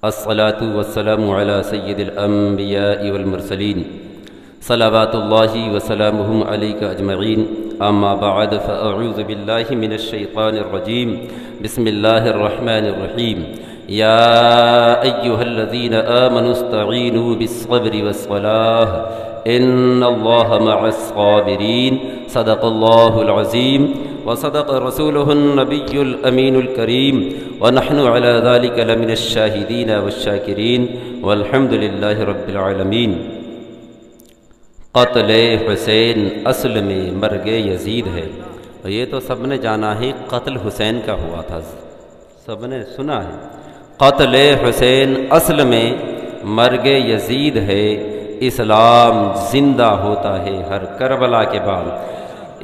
الصلاة والسلام على سيد الأنبياء والمرسلين صلوات الله وسلامه عليك أجمعين أما بعد فأعوذ بالله من الشيطان الرجيم بسم الله الرحمن الرحيم يا أيها الذين آمنوا استعينوا بالصبر والصلاة إن الله مع الصابرين صدق الله العظيم وصدق رسوله النبي الأمين الكريم ونحن على ذلك لمن الشاهدين والشاكرين والحمد لله رب العالمين۔ قتل حسین اصل میں مرگ یزید ہے، اور یہ تو سب نے جانا ہے قتل حسین کا ہوا تھا، سب نے سنا ہے۔ قتل حسین اصل میں مرگ یزید ہے، اسلام زندہ ہوتا ہے ہر کربلا کے بعد۔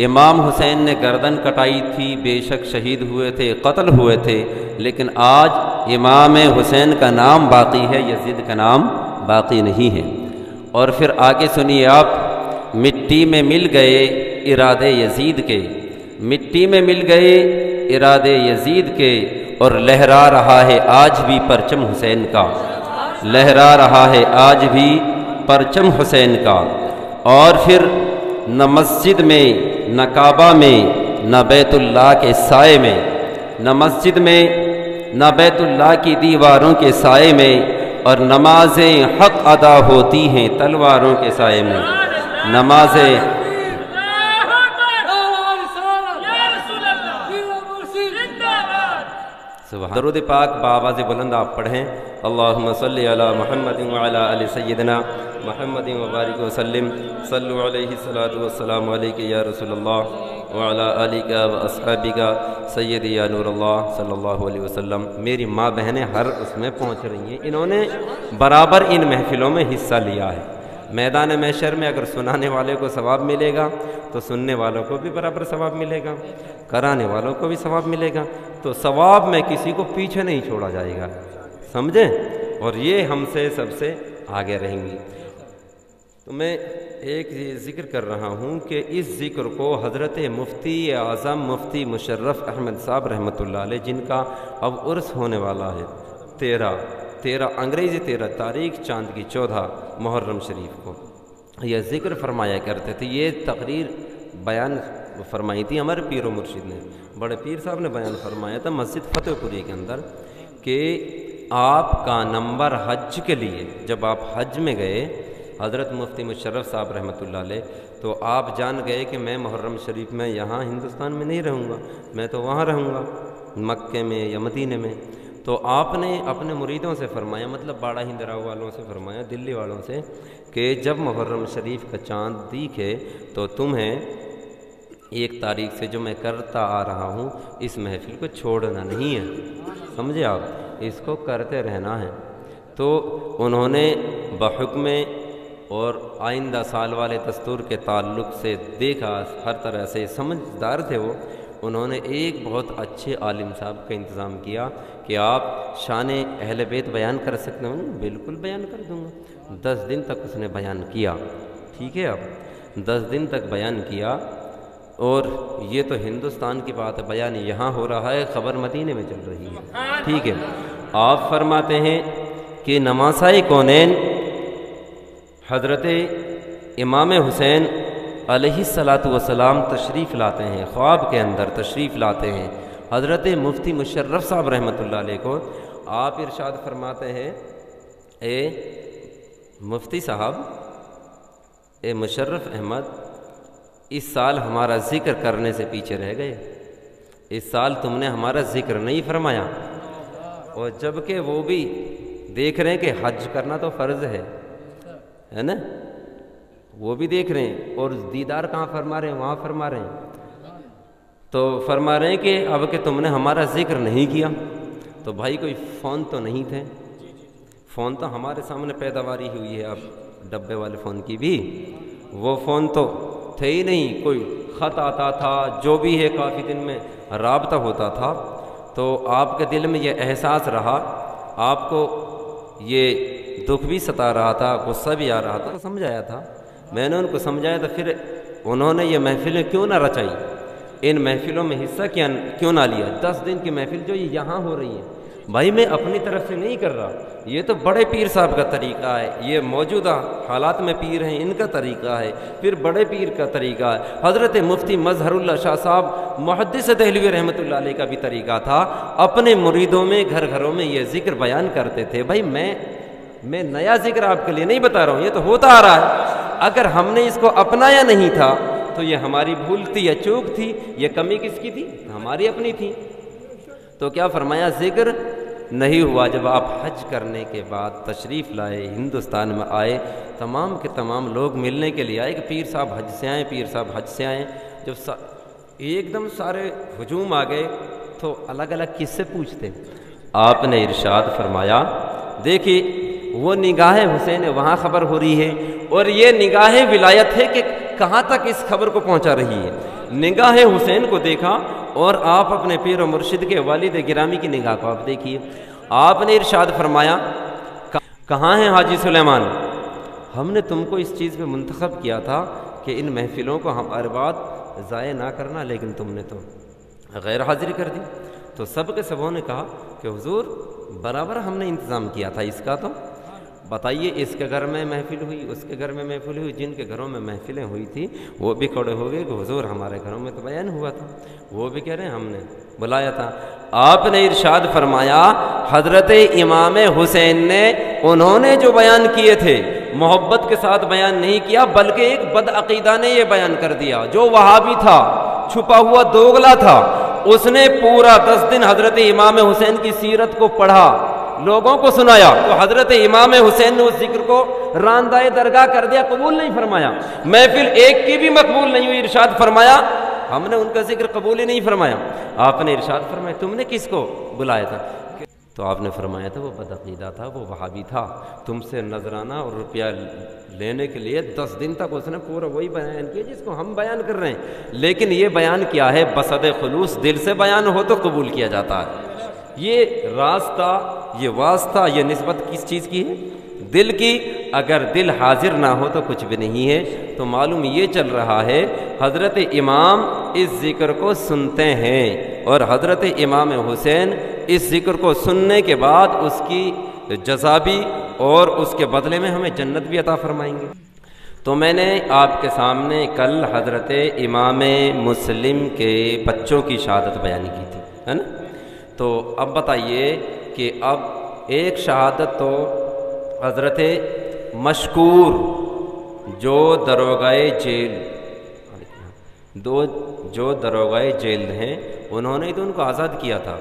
امام حسین نے گردن کٹائی تھی، بے شک شہید ہوئے تھے، قتل ہوئے تھے، لیکن آج امام حسین کا نام باقی ہے، یزید کا نام باقی نہیں ہے۔ اور پھر آگے سنیے آپ، مٹی میں مل گئے ارادے یزید کے، مٹی میں مل گئے ارادے یزید کے، اور لہرا رہا ہے آج بھی پرچم حسین کا، لہرا رہا ہے آج بھی پرچم حسین کا۔ اور پھر نہ مسجد میں نہ کعبہ میں نہ بیت اللہ کے سائے میں، نہ مسجد میں نہ بیت اللہ کی دیواروں کے سائے میں، اور نمازیں حق ادا ہوتی ہیں تلواروں کے سائے میں، نمازیں درود پاک بآواز بلند آپ پڑھیں، اللہم صلی علی محمد وعلی آل سیدنا محمد وبارک وسلم، صلو علیہ الصلاۃ والسلام علیک یا رسول اللہ وعلی آلک و اصحابک سیدی یا نور اللہ صلی اللہ علیہ وسلم۔ میری ماں بہنیں ہر اس میں پہنچ رہی ہیں، انہوں نے برابر ان محفلوں میں حصہ لیا ہے۔ میدان محشر میں اگر سنانے والے کو ثواب ملے گا تو سننے والوں کو بھی برابر ثواب ملے گا، کرانے والوں کو بھی ثواب ملے گا، تو ثواب میں کسی کو پیچھے نہیں چھوڑا جائے گا، سمجھیں؟ اور یہ ہم سے سب سے آگے رہیں گی۔ تو میں ایک ذکر کر رہا ہوں کہ اس ذکر کو حضرت مفتی اعظم مفتی مشرف احمد صاحب رحمۃ اللہ علیہ، جن کا اب عرس ہونے والا ہے 13 انگریزی 13 تاریخ چاند کی 14 محرم شریف کو، یہ ذکر فرمایا کرتے تھے۔ یہ تقریر بیان فرمائی تھی ہمارے پیر و مرشد نے، بڑے پیر صاحب نے بیان فرمایا تھا مسجد فتح پوری کے اندر کہ آپ کا نمبر حج کے لیے، جب آپ حج میں گئے حضرت مفتی مشرف صاحب رحمۃ اللہ علیہ، تو آپ جان گئے کہ میں محرم شریف میں یہاں ہندوستان میں نہیں رہوں گا، میں تو وہاں رہوں گا مکے میں یا مدینے میں۔ تو آپ نے اپنے مریدوں سے فرمایا، مطلب باڑہ ہندراؤ والوں سے فرمایا، دلی والوں سے، کہ جب محرم شریف کا چاند دیکھے تو تمہیں 1 تاریخ سے جو میں کرتا آ رہا ہوں اس محفل کو چھوڑنا نہیں ہے، سمجھے آپ، اس کو کرتے رہنا ہے۔ تو انہوں نے بحکم اور آئندہ سال والے دستور کے تعلق سے دیکھا، ہر طرح سے سمجھدار تھے وہ، انہوں نے ایک بہت اچھے عالم صاحب کا انتظام کیا کہ آپ شان اہل بیت بیان کر سکتے ہیں، بالکل بیان کر دوں گا۔ 10 دن تک اس نے بیان کیا، ٹھیک ہے، اب 10 دن تک بیان کیا، اور یہ تو ہندوستان کی بات ہے، بیان یہاں ہو رہا ہے، خبر مدینے میں چل رہی ہے، ٹھیک ہے۔ آپ فرماتے ہیں کہ نماسائے کونین حضرت امام حسین علیہ الصلاۃ والسلام تشریف لاتے ہیں، خواب کے اندر تشریف لاتے ہیں حضرت مفتی مشرف صاحب رحمۃ اللہ علیہ کو۔ آپ ارشاد فرماتے ہیں، اے مفتی صاحب، اے مشرف احمد، اس سال ہمارا ذکر کرنے سے پیچھے رہ گئے، اس سال تم نے ہمارا ذکر نہیں فرمایا، اور جب کہ وہ بھی دیکھ رہے ہیں کہ حج کرنا تو فرض ہے نا، وہ بھی دیکھ رہے ہیں، اور دیدار کہاں فرما رہے ہیں، وہاں فرما رہے ہیں، تو فرما رہے ہیں کہ اب کہ تم نے ہمارا ذکر نہیں کیا۔ تو بھائی کوئی فون تو نہیں تھے، فون تو ہمارے سامنے پیداواری ہوئی ہے اب ڈبے والے فون کی بھی، وہ فون تو تھے ہی نہیں، کوئی خط آتا تھا، جو بھی ہے کافی دن میں رابطہ ہوتا تھا۔ تو آپ کے دل میں یہ احساس رہا، آپ کو یہ دکھ بھی ستا رہا تھا، غصہ بھی آ رہا تھا، سمجھایا تھا، میں نے ان کو سمجھایا تھا، پھر انہوں نے یہ محفلیں کیوں نہ رچائی، ان محفلوں میں حصہ کیوں نہ لیا؟ 10 دن کی محفل جو یہاں ہو رہی ہے، بھائی میں اپنی طرف سے نہیں کر رہا، یہ تو بڑے پیر صاحب کا طریقہ ہے، یہ موجودہ حالات میں پیر ہیں ان کا طریقہ ہے، پھر بڑے پیر کا طریقہ ہے، حضرت مفتی مظہر اللہ شاہ صاحب محدث دہلوی رحمۃ اللہ علیہ کا بھی طریقہ تھا، اپنے مریدوں میں گھر گھروں میں یہ ذکر بیان کرتے تھے۔ بھائی میں نیا ذکر آپ کے لیے نہیں بتا رہا ہوں، یہ تو ہوتا آ رہا ہے، اگر ہم نے اس کو اپنایا نہیں تھا تو یہ ہماری بھول تھی یا چوک تھی، یہ کمی کس کی تھی؟ ہماری اپنی تھی۔ تو کیا فرمایا؟ ذکر نہیں ہوا۔ جب آپ حج کرنے کے بعد تشریف لائے، ہندوستان میں آئے، تمام کے تمام لوگ ملنے کے لیے آئے کہ پیر صاحب حج سے آئیں، پیر صاحب حج سے آئیں۔ جب ایک دم سارے ہجوم آ گئے تو الگ الگ کس سے پوچھتے؟ آپ نے ارشاد فرمایا، دیکھیے وہ نگاہ حسین وہاں خبر ہو رہی ہے، اور یہ نگاہ ولایت ہے کہ کہاں تک اس خبر کو پہنچا رہی ہے۔ نگاہ حسین کو دیکھا، اور آپ اپنے پیر و مرشد کے والد گرامی کی نگاہ کو آپ دیکھیے۔ آپ نے ارشاد فرمایا، کہاں ہیں حاجی سلیمان؟ ہم نے تم کو اس چیز پہ منتخب کیا تھا کہ ان محفلوں کو ہمارے بعد ضائع نہ کرنا، لیکن تم نے تو غیر حاضری کر دی۔ تو سب کے سبوں نے کہا کہ حضور برابر ہم نے انتظام کیا تھا اس کا، تو بتائیے اس کے گھر میں محفل ہوئی، اس کے گھر میں محفل ہوئی، جن کے گھروں میں محفلیں ہوئی تھی وہ بھی کھڑے ہو گئے کہ حضور ہمارے گھروں میں تو بیان ہوا تھا، وہ بھی کہہ رہے ہیں ہم نے بلایا تھا۔ آپ نے ارشاد فرمایا، حضرت امام حسین نے انہوں نے جو بیان کیے تھے محبت کے ساتھ بیان نہیں کیا، بلکہ ایک بد عقیدہ نے یہ بیان کر دیا جو وہابی تھا، چھپا ہوا دوغلا تھا، اس نے پورا 10 دن حضرت امام حسین کی سیرت کو پڑھا، لوگوں کو سنایا، تو حضرت امام حسین نے اس ذکر کو راندائے درگاہ کر دیا، قبول نہیں فرمایا۔ محفل ایک کی بھی مقبول نہیں ہوئی، ارشاد فرمایا ہم نے ان کا ذکر قبول ہی نہیں فرمایا۔ آپ نے ارشاد فرمایا تم نے کس کو بلایا تھا؟ تو آپ نے فرمایا تھا وہ بدعقیدہ تھا، وہ وہابی تھا، تم سے نذرانہ اور روپیہ لینے کے لیے 10 دن تک اس نے پورا وہی بیان کیا جس کو ہم بیان کر رہے ہیں، لیکن یہ بیان کیا ہے بصد خلوص، دل سے بیان ہو تو قبول کیا جاتا ہے۔ یہ راستہ، یہ واسطہ، یہ نسبت کس چیز کی ہے؟ دل کی۔ اگر دل حاضر نہ ہو تو کچھ بھی نہیں ہے۔ تو معلوم یہ چل رہا ہے حضرت امام اس ذکر کو سنتے ہیں، اور حضرت امام حسین اس ذکر کو سننے کے بعد اس کی جزا بھی اور اس کے بدلے میں ہمیں جنت بھی عطا فرمائیں گے۔ تو میں نے آپ کے سامنے کل حضرت امام مسلم کے بچوں کی شہادت بیان کی تھی، ہے نا؟ تو اب بتائیے کہ اب ایک شہادت تو حضرت مشکور جو دروغۂ جیل، جو دروغۂ جیل ہیں، انہوں نے تو ان کو آزاد کیا تھا،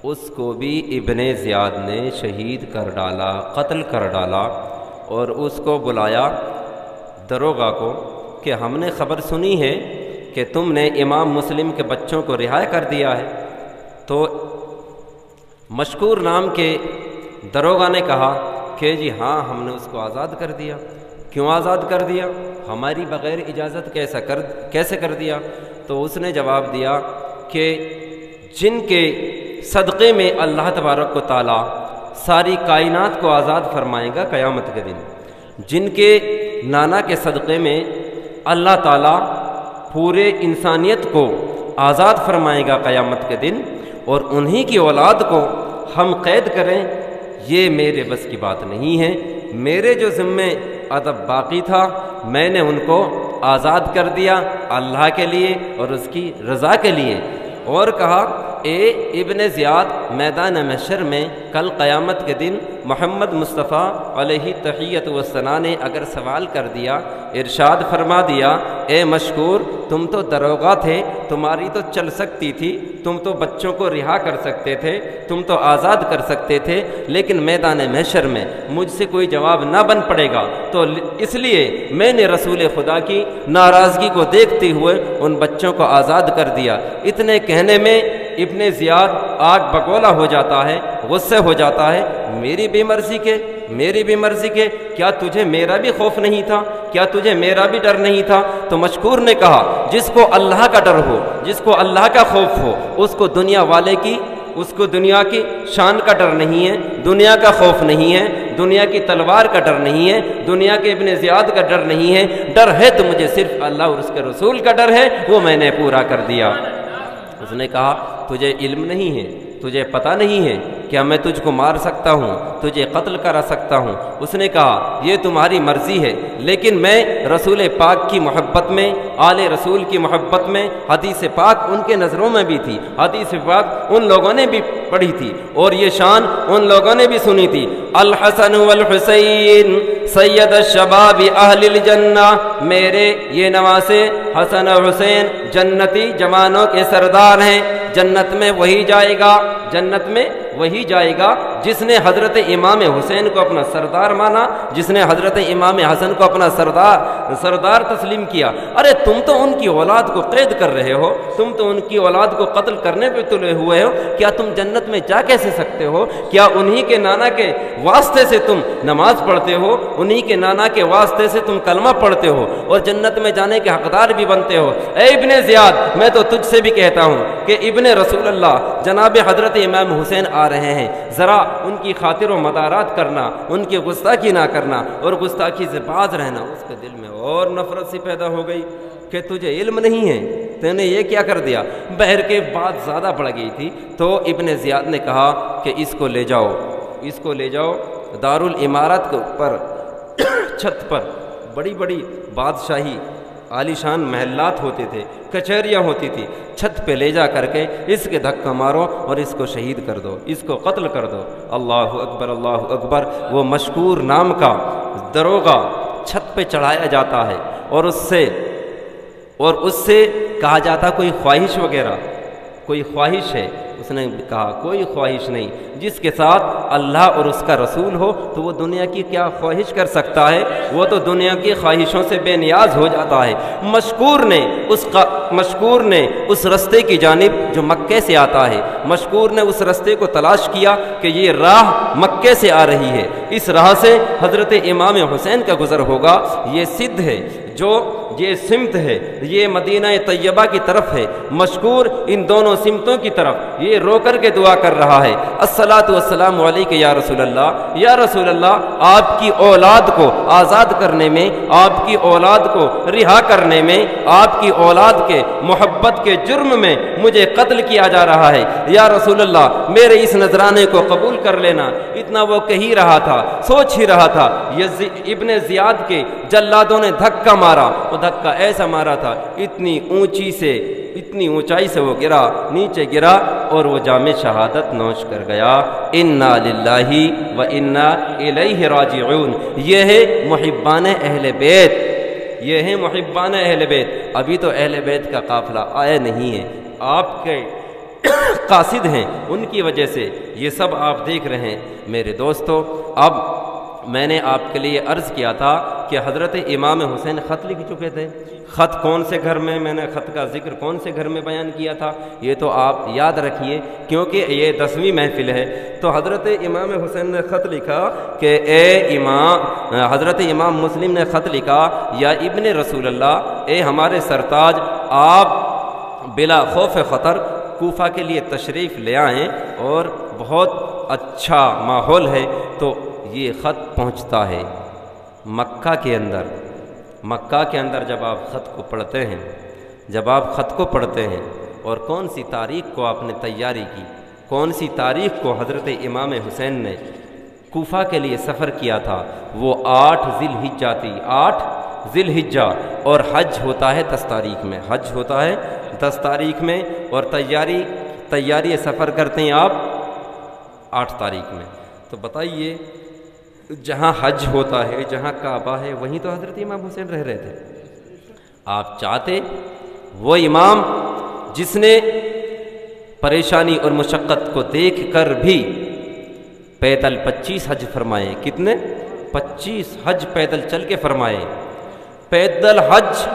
اس کو بھی ابن زیاد نے شہید کر ڈالا، قتل کر ڈالا، اور اس کو بلایا دروغہ کو کہ ہم نے خبر سنی ہے کہ تم نے امام مسلم کے بچوں کو رہا کر دیا ہے۔ تو مشکور نام کے دروغہ نے کہا کہ جی ہاں ہم نے اس کو آزاد کر دیا۔ کیوں آزاد کر دیا؟ ہماری بغیر اجازت کیسے کر دیا؟ تو اس نے جواب دیا کہ جن کے صدقے میں اللہ تبارک و تعالی ساری کائنات کو آزاد فرمائے گا قیامت کے دن، جن کے نانا کے صدقے میں اللہ تعالی پورے انسانیت کو آزاد فرمائے گا قیامت کے دن، اور انہی کی اولاد کو ہم قید کریں، یہ میرے بس کی بات نہیں ہے۔ میرے جو ذمے ادب باقی تھا میں نے ان کو آزاد کر دیا اللہ کے لیے اور اس کی رضا کے لیے۔ اور کہا اے ابن زیاد، میدان محشر میں کل قیامت کے دن محمد مصطفیٰ علیہ تحیت والثناء نے اگر سوال کر دیا، ارشاد فرما دیا اے مشکور تم تو دروغہ تھے، تمہاری تو چل سکتی تھی، تم تو بچوں کو رہا کر سکتے تھے، تم تو آزاد کر سکتے تھے، لیکن میدان محشر میں مجھ سے کوئی جواب نہ بن پڑے گا، تو اس لیے میں نے رسول خدا کی ناراضگی کو دیکھتے ہوئے ان بچوں کو آزاد کر دیا۔ اتنے کہنے میں ابن زیاد آگ بگولا ہو جاتا ہے، غصے ہو جاتا ہے، میری بھی مرضی کے کیا تجھے میرا بھی خوف نہیں تھا؟ کیا تجھے میرا بھی ڈر نہیں تھا؟ تو مشکور نے کہا جس کو اللہ کا ڈر ہو، جس کو اللہ کا خوف ہو، اس کو دنیا کی شان کا ڈر نہیں ہے، دنیا کا خوف نہیں ہے، دنیا کی تلوار کا ڈر نہیں ہے، دنیا کے ابن زیاد کا ڈر نہیں ہے، ڈر ہے تو مجھے صرف اللہ اور اس کے رسول کا ڈر ہے، وہ میں نے پورا کر دیا۔ اس نے کہا تجھے علم نہیں ہے، تجھے پتہ نہیں ہے کیا میں تجھ کو مار سکتا ہوں، تجھے قتل کرا سکتا ہوں؟ اس نے کہا یہ تمہاری مرضی ہے، لیکن میں رسول پاک کی محبت میں، آل رسول کی محبت میں، حدیث پاک ان کے نظروں میں بھی تھی، حدیث پاک ان لوگوں نے بھی پڑھی تھی اور یہ شان ان لوگوں نے بھی سنی تھی۔ الحسن والحسین سید الشباب اہل الجنہ، میرے یہ نواسے حسن اور حسین جنتی جوانوں کے سردار ہیں، جنت میں وہی جائے گا، جنت میں وہی جائے گا جس نے حضرت امام حسین کو اپنا سردار مانا، جس نے حضرت امام حسن کو اپنا سردار تسلیم کیا۔ ارے تم تو ان کی اولاد کو قید کر رہے ہو، تم تو ان کی اولاد کو قتل کرنے پہ تلے ہوئے ہو، کیا تم جنت میں جا کیسے سکتے ہو؟ کیا انہی کے نانا کے واسطے سے تم نماز پڑھتے ہو، انہی کے نانا کے واسطے سے تم کلمہ پڑھتے ہو اور جنت میں جانے کے حقدار بھی بنتے ہو؟ اے ابن زیاد، میں تو تجھ سے بھی کہتا ہوں کہ ابن رسول اللہ جناب حضرت امام حسین آ رہے ہیں، ذرا ان کی خاطر و مدارات کرنا، ان کی گستاخی نہ کرنا اور گستاخی سے باز رہنا۔ اس کے دل میں اور نفرت سی پیدا ہو گئی کہ تجھے علم نہیں ہے، تو نے یہ کیا کر دیا؟ بہر کے بات زیادہ بڑھ گئی تھی تو ابن زیاد نے کہا کہ اس کو لے جاؤ، اس کو لے جاؤ دارالعمارت کے اوپر چھت پر بڑی بڑی بادشاہی عالیشان محلات ہوتے تھے، کچہریاں ہوتی تھی، چھت پہ لے جا کر کے اس کے دھکا مارو اور اس کو شہید کر دو، اس کو قتل کر دو۔ اللہ اکبر اللہ اکبر۔ وہ مشکور نام کا دروغہ چھت پہ چڑھایا جاتا ہے اور اس سے کہا جاتا کوئی خواہش وغیرہ، کوئی خواہش ہے؟ اس نے کہا کوئی خواہش نہیں، جس کے ساتھ اللہ اور اس کا رسول ہو تو وہ دنیا کی کیا خواہش کر سکتا ہے؟ وہ تو دنیا کی خواہشوں سے بے نیاز ہو جاتا ہے۔ مشکور نے اس رستے کی جانب جو مکے سے آتا ہے، مشکور نے اس رستے کو تلاش کیا کہ یہ راہ مکے سے آ رہی ہے، اس راہ سے حضرت امام حسین کا گزر ہوگا، یہ سدھ ہے، جو یہ سمت ہے، یہ مدینہ طیبہ کی طرف ہے۔ مشکور ان دونوں سمتوں کی طرف یہ رو کر کے دعا کر رہا ہے، الصلاۃ والسلام علیک یا رسول اللہ، یا رسول اللہ، آپ کی اولاد کو آزاد کرنے میں، آپ کی اولاد کو رہا کرنے میں، آپ کی اولاد کے محبت کے جرم میں مجھے قتل کیا جا رہا ہے، یا رسول اللہ میرے اس نذرانے کو قبول کر لینا۔ اتنا وہ کہی رہا تھا، سوچ ہی رہا تھا، ابن زیاد کے جلادوں نے دھکا مارا، وہ دھکا ایسا مارا تھا اتنی اونچائی سے وہ گرا، نیچے گرا اور وہ جام شہادت نوش کر گیا۔ انا للہ و انا الیہ راجعون۔ یہ ہے محبان اہل بیت، یہ ہے محبان اہل بیت۔ ابھی تو اہل بیت کا قافلہ آیا نہیں ہے، آپ کے قاصد ہیں، ان کی وجہ سے یہ سب آپ دیکھ رہے ہیں۔ میرے دوستو، اب میں نے آپ کے لیے عرض کیا تھا کہ حضرت امام حسین خط لکھ چکے تھے۔ خط کون سے گھر میں نے خط کا ذکر کون سے گھر میں بیان کیا تھا، یہ تو آپ یاد رکھیے کیونکہ یہ 10ویں محفل ہے۔ تو حضرت امام حسین نے خط لکھا کہ اے امام، حضرت امام مسلم نے خط لکھا، یا ابن رسول اللہ، اے ہمارے سرتاج، آپ بلا خوف خطر کوفہ کے لیے تشریف لے آئیں اور بہت اچھا ماحول ہے۔ تو یہ خط پہنچتا ہے مکہ کے اندر۔ مکہ کے اندر جب آپ خط کو پڑھتے ہیں، جب آپ خط کو پڑھتے ہیں اور کون سی تاریخ کو آپ نے تیاری کی، کون سی تاریخ کو حضرت امام حسین نے کوفہ کے لیے سفر کیا تھا، وہ 8 ذی الحجہ تھی، 8 ذی الحجہ، اور حج ہوتا ہے 10 تاریخ میں، حج ہوتا ہے 10 تاریخ میں، اور تیاری سفر کرتے ہیں آپ 8 تاریخ میں۔ تو بتائیے، جہاں حج ہوتا ہے، جہاں کعبہ ہے، وہیں تو حضرت امام حسین رہ رہے تھے۔ آپ چاہتے وہ امام جس نے پریشانی اور مشقت کو دیکھ کر بھی پیدل 25 حج فرمائے، کتنے؟ 25 حج پیدل چل کے فرمائے، پیدل حج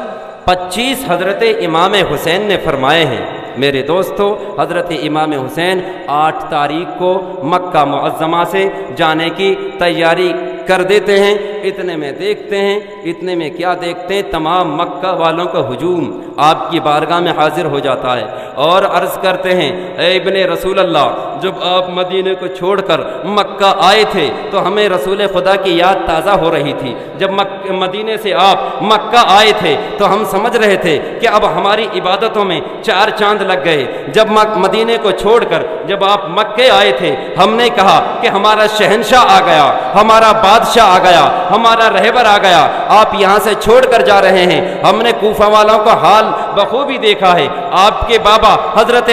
25 حضرت امام حسین نے فرمائے ہیں۔ میرے دوستو، حضرت امام حسین 8 تاریخ کو مکہ معظمہ سے جانے کی تیاری کر دیتے ہیں۔ اتنے میں دیکھتے ہیں، اتنے میں کیا دیکھتے ہیں، تمام مکہ والوں کا ہجوم آپ کی بارگاہ میں حاضر ہو جاتا ہے اور عرض کرتے ہیں اے ابن رسول اللہ، جب آپ مدینے کو چھوڑ کر مکہ آئے تھے تو ہمیں رسول خدا کی یاد تازہ ہو رہی تھی۔ جب مدینے سے آپ مکہ آئے تھے تو ہم سمجھ رہے تھے کہ اب ہماری عبادتوں میں چار چاند لگ گئے۔ جب مدینے کو چھوڑ کر جب آپ مکے آئے تھے ہم نے کہا کہ ہمارا شہنشاہ آ گیا، ہمارا بادشاہ آ گیا، ہمارا رہبر آ گیا، آپ یہاں سے چھوڑ کر جا رہے ہیں۔ ہم نے کوفہ والوں کا حال بخوبی دیکھا ہے، آپ کے بابا حضرت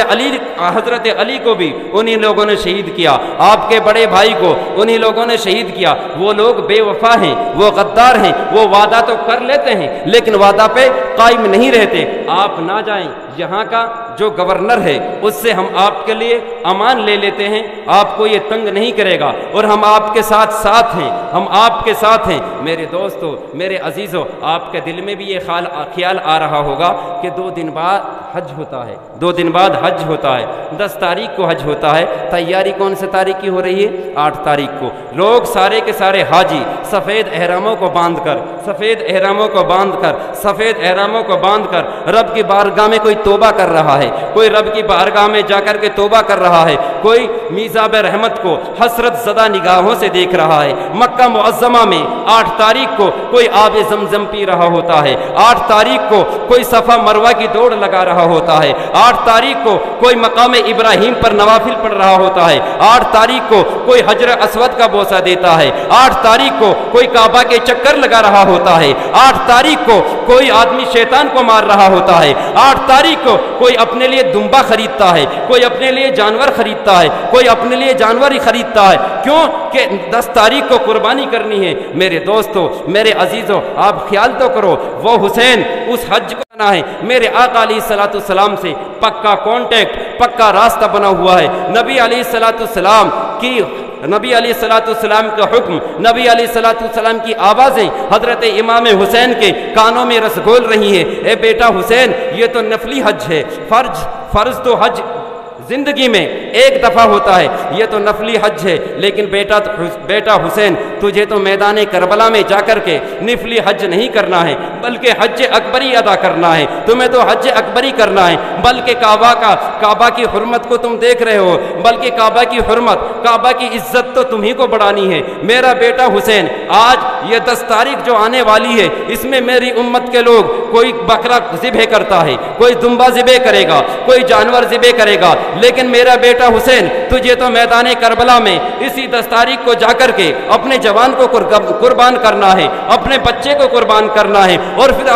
علی کو بھی انہی لوگوں نے شہید کیا، آپ کے بڑے بھائی کو انہی لوگوں نے شہید کیا۔ وہ لوگ بے وفا ہیں، وہ غدار ہیں، وہ وعدہ تو کر لیتے ہیں لیکن وعدہ پہ قائم نہیں رہتے۔ آپ نہ جائیں، یہاں کا جو گورنر ہے اس سے ہم آپ کے لیے امان لے لیتے ہیں، آپ کو یہ تنگ نہیں کرے گا اور ہم آپ کے ساتھ ہیں، ہم آپ کے ساتھ ہیں۔ میرے دوستو، میرے عزیزو، آپ کے دل میں بھی یہ خیال آ رہا ہوگا کہ 2 دن بعد حج ہوتا ہے، 2 دن بعد حج ہوتا ہے، 10 تاریخ کو حج ہوتا ہے۔ تیاری کون سے تاریخ کی ہو رہی ہے؟ 8 تاریخ کو۔ لوگ سارے کے سارے حاجی سفید احراموں کو باندھ کر رب کی بارگاہ میں کوئی توبہ کر رہا ہے، کوئی رب کی بارگاہ میں جا کر کے توبہ کر رہا ہے، کوئی میزاب رحمت کو حسرت زدہ نگاہوں سے دیکھ رہا ہے۔ مکہ معظمہ میں 8 تاریخ کو کوئی آب زمزم پی رہا ہوتا ہے، 8 تاریخ کو کوئی صفا مروہ کی دوڑ لگا رہا ہوتا ہے، 8 تاریخ کو کوئی مقام ابراہیم پر نوافل پڑھ رہا ہوتا ہے، 8 تاریخ کو کوئی حجر اسود کا بوسہ دیتا ہے، 8 تاریخ کو کوئی کعبہ کے چکر لگا رہا ہوتا ہے، 8 تاریخ کو کوئی آدمی شیطان کو مار رہا ہوتا ہے، 8 تاریخ کو کوئی اپنے لیے دمبا خریدتا ہے، کوئی اپنے لیے جانور خریدتا ہے، کوئی اپنے لیے جانور ہی خریدتا ہے۔ کیوں کہ 10 تاریخ کو قربانی کرنی ہے۔ میرے دوستو، میرے عزیزو، آپ خیال تو کرو، وہ حسین اس حج کو آنا ہے، میرے آقا علیہ السلام سے پکا کانٹیکٹ، پکا راستہ بنا ہوا ہے۔ نبی علیہ السلام کا حکم، نبی علیہ السلام کی آوازیں حضرت امام حسین کے کانوں میں رس گھول رہی ہیں۔ اے بیٹا حسین، یہ تو نفلی حج ہے، فرض تو حج زندگی میں ایک دفعہ ہوتا ہے، یہ تو نفلی حج ہے، لیکن بیٹا حسین، تجھے تو میدان کربلا میں جا کر کے نفلی حج نہیں کرنا ہے بلکہ حج اکبری ادا کرنا ہے، تمہیں تو حج اکبری کرنا ہے، بلکہ کعبہ کی حرمت کو تم دیکھ رہے ہو، بلکہ کعبہ کی حرمت، کعبہ کی عزت تو تمہیں کو بڑھانی ہے۔ میرا بیٹا حسین، آج یہ 10 تاریخ جو آنے والی ہے، اس میں میری امت کے لوگ کوئی بکرا ذبح کرتا ہے، کوئی دمبا ذبح کرے گا، کوئی جانور ذبح کرے گا، لیکن میرا بیٹا حسین، تجھے تو میدان کربلا میں اسی 10 تاریخ کو جا کر کے اپنے جوان کو قربان کرنا ہے، اپنے بچے کو قربان کرنا ہے، اور پھر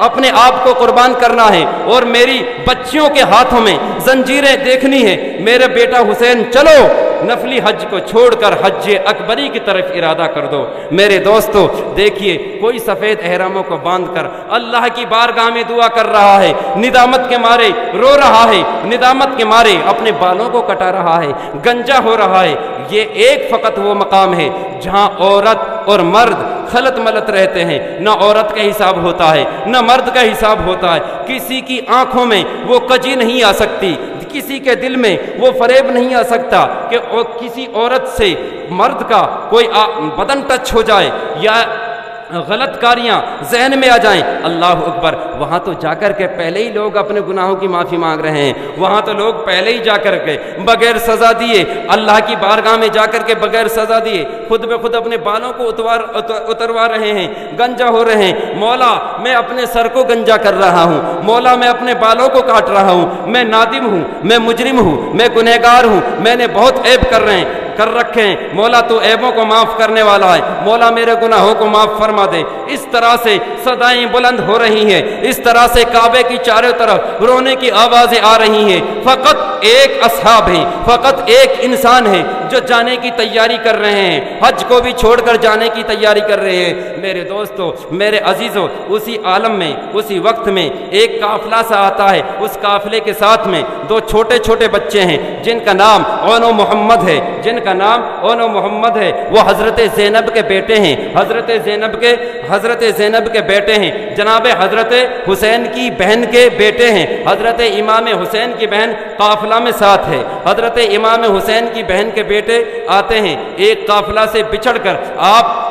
اپنے آپ کو قربان کرنا ہے، اور میری بچیوں کے ہاتھوں میں زنجیریں دیکھنی ہے۔ میرا بیٹا حسین، چلو نفلی حج کو چھوڑ کر حج اکبری کی طرف ارادہ کر دو۔ میرے دوستو دیکھیے، کوئی سفید احراموں کو باندھ کر اللہ کی بارگاہ میں دعا کر رہا ہے، ندامت کے مارے رو رہا ہے، ندامت کے مارے اپنے بالوں کو کٹا رہا ہے، گنجا ہو رہا ہے۔ یہ ایک فقط وہ مقام ہے جہاں عورت اور مرد خلط ملط رہتے ہیں، نہ عورت کا حساب ہوتا ہے نہ مرد کا حساب ہوتا ہے، کسی کی آنکھوں میں وہ کجی نہیں آ سکتی، کسی کے دل میں وہ فریب نہیں آ سکتا کہ کسی عورت سے مرد کا کوئی بدن ٹچ ہو جائے یا غلط کاریاں ذہن میں آ جائیں۔ اللہ اکبر، وہاں تو جا کر کے پہلے ہی لوگ اپنے گناہوں کی معافی مانگ رہے ہیں، وہاں تو لوگ پہلے ہی جا کر کے بغیر سزا دیے اللہ کی بارگاہ میں جا کر کے بغیر سزا دیے خود بے خود اپنے بالوں کو اتروا رہے ہیں، گنجا ہو رہے ہیں۔ مولا، میں اپنے سر کو گنجا کر رہا ہوں، مولا میں اپنے بالوں کو کاٹ رہا ہوں، میں نادم ہوں، میں مجرم ہوں، میں گنہگار ہوں، میں نے بہت عیب کر رکھے ہیں، مولا تو عیبوں کو معاف کرنے والا ہے، مولا میرے گناہوں کو معاف فرما دے۔ اس طرح سے صدائیں بلند ہو رہی ہیں، اس طرح سے کعبے کی چاروں طرف رونے کی آوازیں آ رہی ہیں۔ فقط ایک اصحاب ہیں، فقط ایک انسان ہے جو جانے کی تیاری کر رہے ہیں، حج کو بھی چھوڑ کر جانے کی تیاری کر رہے ہیں۔ میرے دوستو، میرے عزیزو، اسی عالم میں، اسی وقت میں ایک قافلہ سا آتا ہے، اس قافلے کے ساتھ میں 2 چھوٹے چھوٹے بچے ہیں جن کا نام اونو محمد ہے، وہ حضرت زینب کے بیٹے ہیں، حضرت زینب کے بیٹے ہیں، جناب حضرت حسین کی بہن کے بیٹے ہیں۔ حضرت امام حسین کی بہن قافلہ میں ساتھ ہے، حضرت امام حسین کی بہن کے بیٹے آتے ہیں، ایک قافلہ سے بچھڑ کر آپ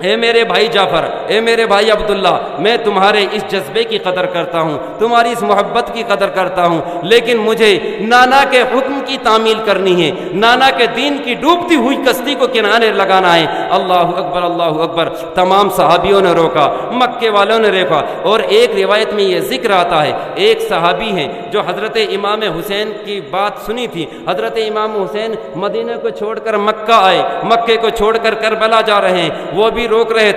اے میرے بھائی جعفر، اے میرے بھائی عبداللہ، میں تمہارے اس جذبے کی قدر کرتا ہوں، تمہاری اس محبت کی قدر کرتا ہوں، لیکن مجھے نانا کے حکم کی تعمیل کرنی ہے، نانا کے دین کی ڈوبتی ہوئی کشتی کو کنارے لگانا ہے۔ اللہ اکبر، اللہ اکبر۔ تمام صحابیوں نے روکا، مکے والوں نے روکا، اور ایک روایت میں یہ ذکر آتا ہے، ایک صحابی ہیں جو حضرت امام حسین کی بات سنی تھی۔ حضرت امام حسین مدینہ کو چھوڑ کر مکہ آئے، مکے کو چھوڑ کر کربلا جا رہے ہیں، وہ بھی روک رہے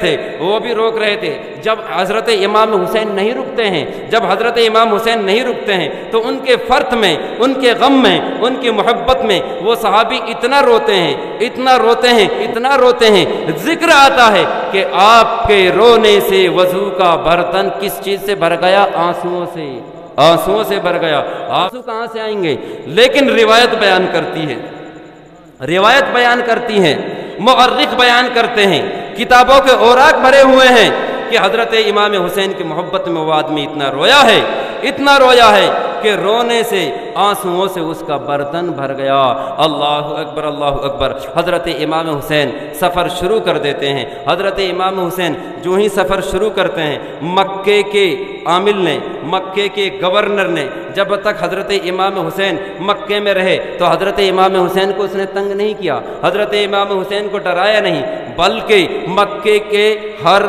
تھے۔ جب حضرت امام حسین نہیں رکتے ہیں، جب حضرت امام حسین نہیں رکتے ہیں تو ان کے فرط میں، ان کے غم میں، ان کی محبت میں وہ صحابی اتنا روتے ہیں، ذکر آتا ہے کہ آپ کے رونے سے وضو کا برتن کس چیز سے بھر گیا؟ آنسوؤں سے بھر گیا۔ آنسو کہاں سے آئیں گے؟ لیکن روایت بیان کرتی ہے، مؤرخ بیان کرتے ہیں، کتابوں کے اوراق بھرے ہوئے ہیں کہ حضرت امام حسین کی محبت میں وہ آدمی اتنا رویا ہے کہ رونے سے، آنسوؤں سے اس کا برتن بھر گیا۔ اللہ اکبر، اللہ اکبر۔ حضرت امام حسین سفر شروع کر دیتے ہیں۔ حضرت امام حسین جو ہی سفر شروع کرتے ہیں، مکے کے عامل نے، مکے کے گورنر نے جب تک حضرت امام حسین مکے میں رہے تو حضرت امام حسین کو اس نے تنگ نہیں کیا، حضرت امام حسین کو ڈرایا نہیں، بلکہ مکے کے ہر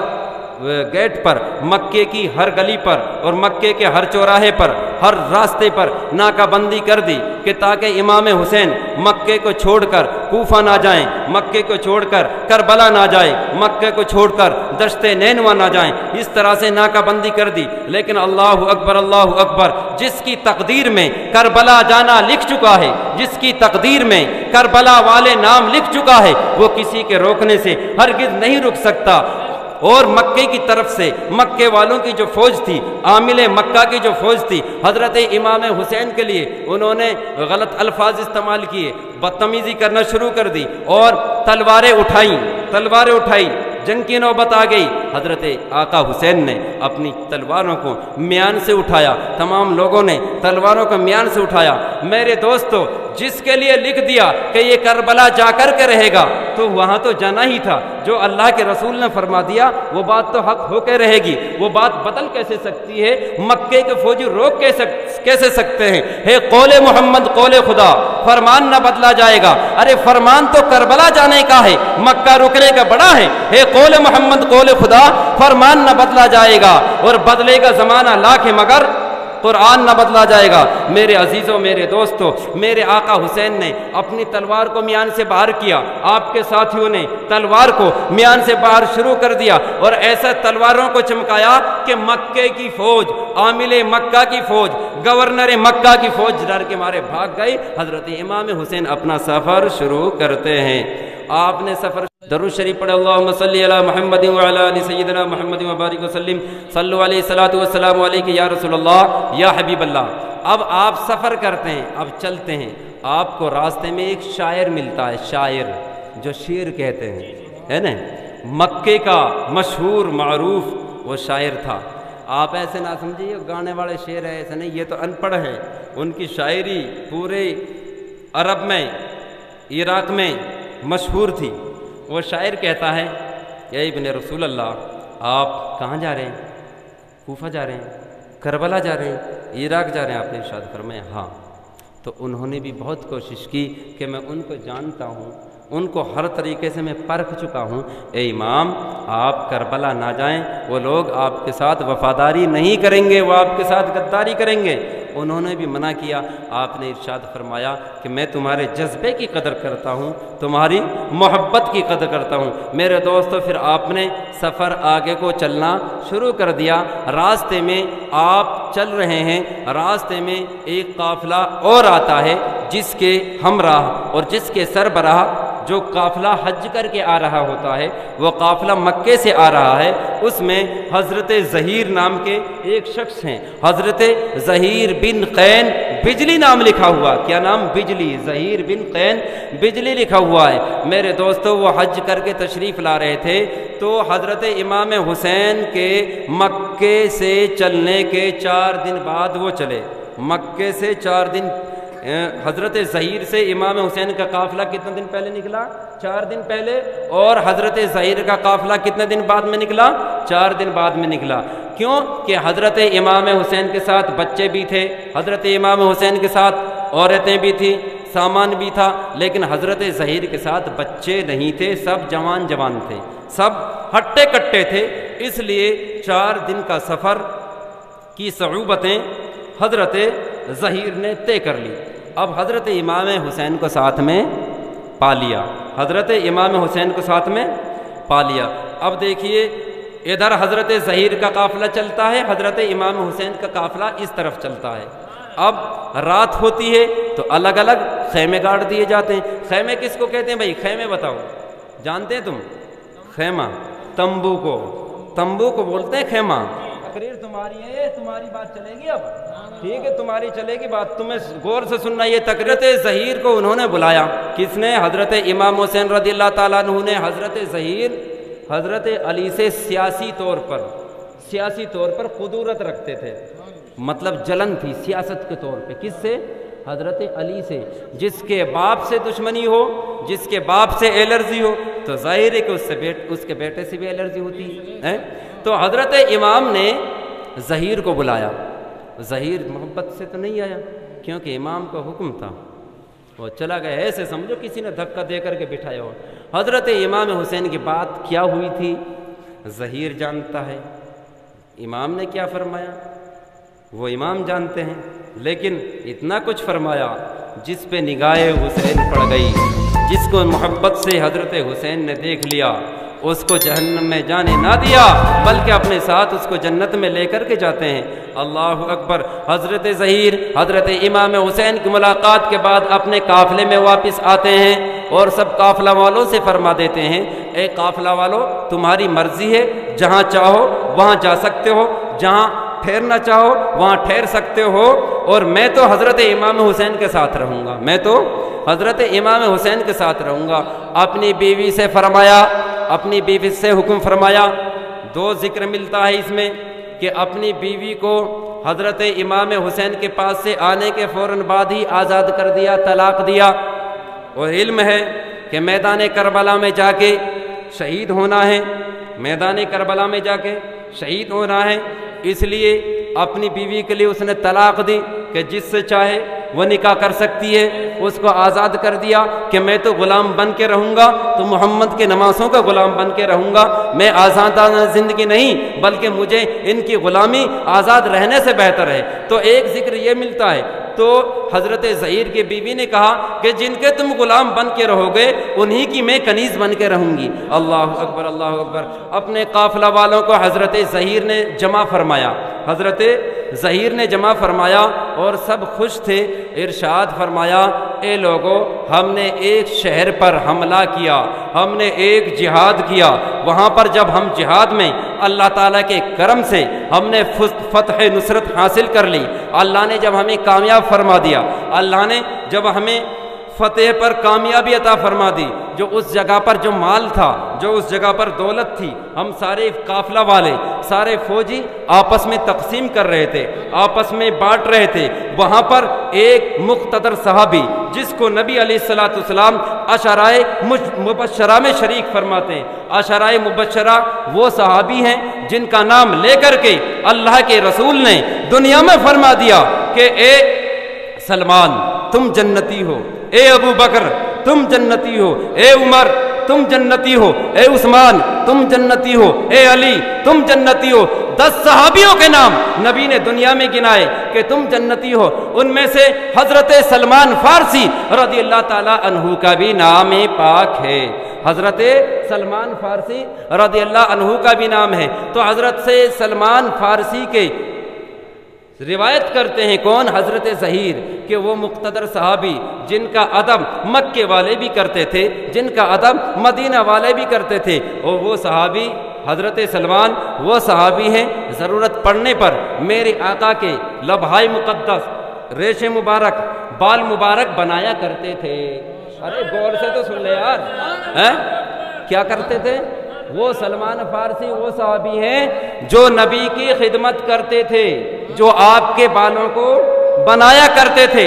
گیٹ پر، مکے کی ہر گلی پر اور مکے کے ہر چوراہے پر، ہر راستے پر ناکہ بندی کر دی کہ تاکہ امام حسین مکے کو چھوڑ کر کوفہ نہ جائیں، مکے کو چھوڑ کر کربلا نہ جائیں، مکے کو چھوڑ کر دشت نینوا نہ جائیں۔ اس طرح سے ناکہ بندی کر دی۔ لیکن اللہ اکبر، اللہ اکبر، جس کی تقدیر میں کربلا جانا لکھ چکا ہے، جس کی تقدیر میں کربلا والے نام لکھ چکا ہے، وہ کسی کے روکنے سے ہرگز نہیں رک سکتا۔ اور مکے کی طرف سے مکے والوں کی جو فوج تھی، عامل مکہ کی جو فوج تھی، حضرت امام حسین کے لیے انہوں نے غلط الفاظ استعمال کیے، بدتمیزی کرنا شروع کر دی اور تلواریں اٹھائی۔ جنگ کی نوبت آ گئی۔ حضرت آقا حسین نے اپنی تلواروں کو میان سے اٹھایا، تمام لوگوں نے تلواروں کو میان سے اٹھایا۔ میرے دوستو، جس کے لیے لکھ دیا کہ یہ کربلا جا کر کے رہے گا تو وہاں تو جانا ہی تھا۔ جو اللہ کے رسول نے فرما دیا وہ بات تو حق ہو کے رہے گی، وہ بات بدل کیسے سکتی ہے؟ مکے کے فوجی روک کیسے سکتے ہیں؟ ہے قول محمد قول خدا، فرمان نہ بدلا جائے گا۔ ارے فرمان تو کربلا جانے کا ہے، مکہ رکنے کا بڑا ہے قول محمد قول خدا، فرمان نہ بدلا جائے گا، اور بدلے کا زمانہ لاکھ ہے مگر قرآن نہ بدلا جائے گا۔ میرے عزیزوں، میرے دوستوں، میرے آقا حسین نے اپنی تلوار کو میان سے باہر کیا، آپ کے ساتھیوں نے تلوار کو میان سے باہر شروع کر دیا اور ایسا تلواروں کو چمکایا کہ مکے کی فوج، عامل مکہ کی فوج، گورنر مکہ کی فوج ڈر کے مارے بھاگ گئی۔ حضرت امام حسین اپنا سفر شروع کرتے ہیں۔ آپ نے سفر درود شریف پڑھے، اللہم صلی علی محمد وعلی آل سیدنا محمد وبارک وسلم، صلو علیہ الصلوۃ والسلام علیک یا رسول اللہ یا حبیب اللہ۔ اب آپ سفر کرتے ہیں، اب چلتے ہیں، آپ کو راستے میں ایک شاعر ملتا ہے، شاعر جو شعر کہتے ہیں، ہے نا، مکے کا مشہور معروف وہ شاعر تھا۔ آپ ایسے نہ سمجھیے گانے والے شعر ہے، ایسے نہیں، یہ تو ان پڑھ ہیں، ان کی شاعری پورے عرب میں، عراق میں مشہور تھی۔ وہ شاعر کہتا ہے، یا ابن رسول اللہ، آپ کہاں جا رہے ہیں؟ کوفہ جا رہے ہیں، کربلا جا رہے ہیں، عراق جا رہے ہیں؟ آپ نے ارشاد فرمایا ہاں۔ تو انہوں نے بھی بہت کوشش کی کہ میں ان کو جانتا ہوں، ان کو ہر طریقے سے میں پرکھ چکا ہوں، اے امام آپ کربلا نہ جائیں، وہ لوگ آپ کے ساتھ وفاداری نہیں کریں گے، وہ آپ کے ساتھ غداری کریں گے۔ انہوں نے بھی منع کیا۔ آپ نے ارشاد فرمایا کہ میں تمہارے جذبے کی قدر کرتا ہوں، تمہاری محبت کی قدر کرتا ہوں۔ میرے دوستو، پھر آپ نے سفر آگے کو چلنا شروع کر دیا۔ راستے میں آپ چل رہے ہیں، راستے میں ایک قافلہ اور آتا ہے جس کے ہمراہ اور جس کے سربراہ جو قافلہ حج کر کے آ رہا ہوتا ہے، وہ قافلہ مکے سے آ رہا ہے، اس میں حضرت ظہیر نام کے ایک شخص ہیں، حضرت ظہیر بن قین بجلی نام لکھا ہوا۔ کیا نام؟ بجلی، ظہیر بن قین بجلی لکھا ہوا ہے۔ میرے دوستو، وہ حج کر کے تشریف لا رہے تھے تو حضرت امام حسین کے مکے سے چلنے کے 4 دن بعد وہ چلے، مکے سے 4 دن حضرت ظہیر سے امام حسین کا قافلہ کتنے دن پہلے نکلا؟ 4 دن پہلے. اور حضرت ظہیر کا قافلہ کتنے دن بعد میں نکلا؟ 4 دن بعد میں نکلا. کیوں کہ حضرت امام حسین کے ساتھ بچے بھی تھے، حضرت امام حسین کے ساتھ عورتیں بھی تھیں، سامان بھی تھا، لیکن حضرت ظہیر کے ساتھ بچے نہیں تھے، سب جوان تھے، سب ہٹے کٹے تھے. اس لیے 4 دن کا سفر کی صعوبتیں حضرت ظہیر نے طے کر لی. اب حضرت امام حسین کو ساتھ میں پا لیا، حضرت امام حسین کو ساتھ میں پا لیا. اب دیکھیے ادھر حضرت ظہیر کا قافلہ چلتا ہے، حضرت امام حسین کا قافلہ اس طرف چلتا ہے. اب رات ہوتی ہے تو الگ الگ خیمے گاڑ دیے جاتے ہیں. خیمے کس کو کہتے ہیں بھائی؟ خیمے بتاؤ، جانتے ہیں تم؟ خیمہ، تمبو کو بولتے ہیں خیمہ. تقریر تمہاری ہے، تمہاری بات چلے گی اب، ٹھیک ہے تمہاری چلے گی بات، تمہیں غور سے سننا. یہ تقریر ظہیر کو انہوں نے بلایا. کس نے؟ حضرت امام حسین رضی اللہ تعالیٰ عنہ نے حضرت ظہیر حضرت علی سے سیاسی طور پر قدورت رکھتے تھے، مطلب جلن تھی سیاست کے طور پہ. کس سے؟ حضرت علی سے. جس کے باپ سے دشمنی ہو، جس کے باپ سے الرجی ہو تو ظاہر ہے کہ اس کے بیٹے سے بھی الرجی ہوتی ہے. تو حضرت امام نے ظہیر کو بلایا. ظہیر محبت سے تو نہیں آیا کیونکہ امام کا حکم تھا، وہ چلا گیا. ایسے سمجھو کسی نے دھکا دے کر کے بٹھایا ہو. حضرت امام حسین کی بات کیا ہوئی تھی ظہیر جانتا ہے، امام نے کیا فرمایا وہ امام جانتے ہیں. لیکن اتنا کچھ فرمایا جس پہ نگاہ حسین پڑ گئی، جس کو محبت سے حضرت حسین نے دیکھ لیا، اس کو جہنم میں جانے نہ دیا بلکہ اپنے ساتھ اس کو جنت میں لے کر کے جاتے ہیں. اللہ اکبر. حضرت ظہیر حضرت امام حسین کی ملاقات کے بعد اپنے قافلے میں واپس آتے ہیں اور سب قافلہ والوں سے فرما دیتے ہیں، اے قافلہ والو تمہاری مرضی ہے، جہاں چاہو وہاں جا سکتے ہو، جہاں ٹھہرنا چاہو وہاں ٹھہر سکتے ہو، اور میں تو حضرت امام حسین کے ساتھ رہوں گا، میں تو حضرت امام حسین کے ساتھ رہوں گا. اپنی بیوی سے فرمایا، اپنی بیوی سے حکم فرمایا. 2 ذکر ملتا ہے اس میں کہ اپنی بیوی کو حضرت امام حسین کے پاس سے آنے کے فوراً بعد ہی آزاد کر دیا، طلاق دیا. اور علم ہے کہ میدان کربلا میں جا کے شہید ہونا ہے، میدان کربلا میں جا کے شہید ہونا ہے. اس لیے اپنی بیوی کے لیے اس نے طلاق دی کہ جس سے چاہے وہ نکاح کر سکتی ہے. اس کو آزاد کر دیا کہ میں تو غلام بن کے رہوں گا، تو محمد کے نمازوں کا غلام بن کے رہوں گا، میں آزادانہ زندگی نہیں بلکہ مجھے ان کی غلامی آزاد رہنے سے بہتر ہے. تو ایک ذکر یہ ملتا ہے. تو حضرت ظہیر کی بیوی نے کہا کہ جن کے تم غلام بن کے رہو گے انہی کی میں کنیز بن کے رہوں گی. اللہ اکبر، اللہ اکبر. اپنے قافلہ والوں کو حضرت ظہیر نے جمع فرمایا، حضرت ظہیر نے جمع فرمایا اور سب خوش تھے. ارشاد فرمایا، اے لوگو ہم نے ایک شہر پر حملہ کیا، ہم نے ایک جہاد کیا. وہاں پر جب ہم جہاد میں اللہ تعالیٰ کے کرم سے ہم نے فتح نصرت حاصل کر لی، اللہ نے جب ہمیں کامیاب فرما دیا، اللہ نے جب ہمیں فتح پر کامیابی عطا فرما دی، جو اس جگہ پر جو مال تھا، جو اس جگہ پر دولت تھی، ہم سارے قافلہ والے، سارے فوجی آپس میں تقسیم کر رہے تھے، آپس میں بانٹ رہے تھے. وہاں پر ایک مقتدر صحابی جس کو نبی علیہ الصلوۃ والسلام عشرائے مبشرہ میں شریک فرماتے ہیں. عشرائے مبشرہ وہ صحابی ہیں جن کا نام لے کر کے اللہ کے رسول نے دنیا میں فرما دیا کہ اے سلمان تم جنتی ہو، اے ابو بکر تم جنتی ہو، اے عمر تم جنتی ہو، اے عثمان تم جنتی ہو، اے علی تم جنتی ہو. 10 صحابیوں کے نام نبی نے دنیا میں گنائے کہ تم جنتی ہو. ان میں سے حضرت سلمان فارسی رضی اللہ تعالیٰ عنہ کا بھی نام پاک ہے. حضرت سلمان فارسی رضی اللہ عنہ کا بھی نام ہے. تو حضرت سے سلمان فارسی کے روایت کرتے ہیں کون؟ حضرت ظہیر، کہ وہ مقتدر صحابی جن کا ادب مکے والے بھی کرتے تھے، جن کا ادب مدینہ والے بھی کرتے تھے، اور وہ صحابی حضرت سلمان وہ صحابی ہیں ضرورت پڑنے پر میرے آقا کے لبہائے مقدس ریشے مبارک بال مبارک بنایا کرتے تھے. ارے غور سے تو سن لے یار، کیا کرتے تھے؟ وہ سلمان فارسی وہ صحابی ہیں جو نبی کی خدمت کرتے تھے، جو آپ کے بالوں کو بنایا کرتے تھے.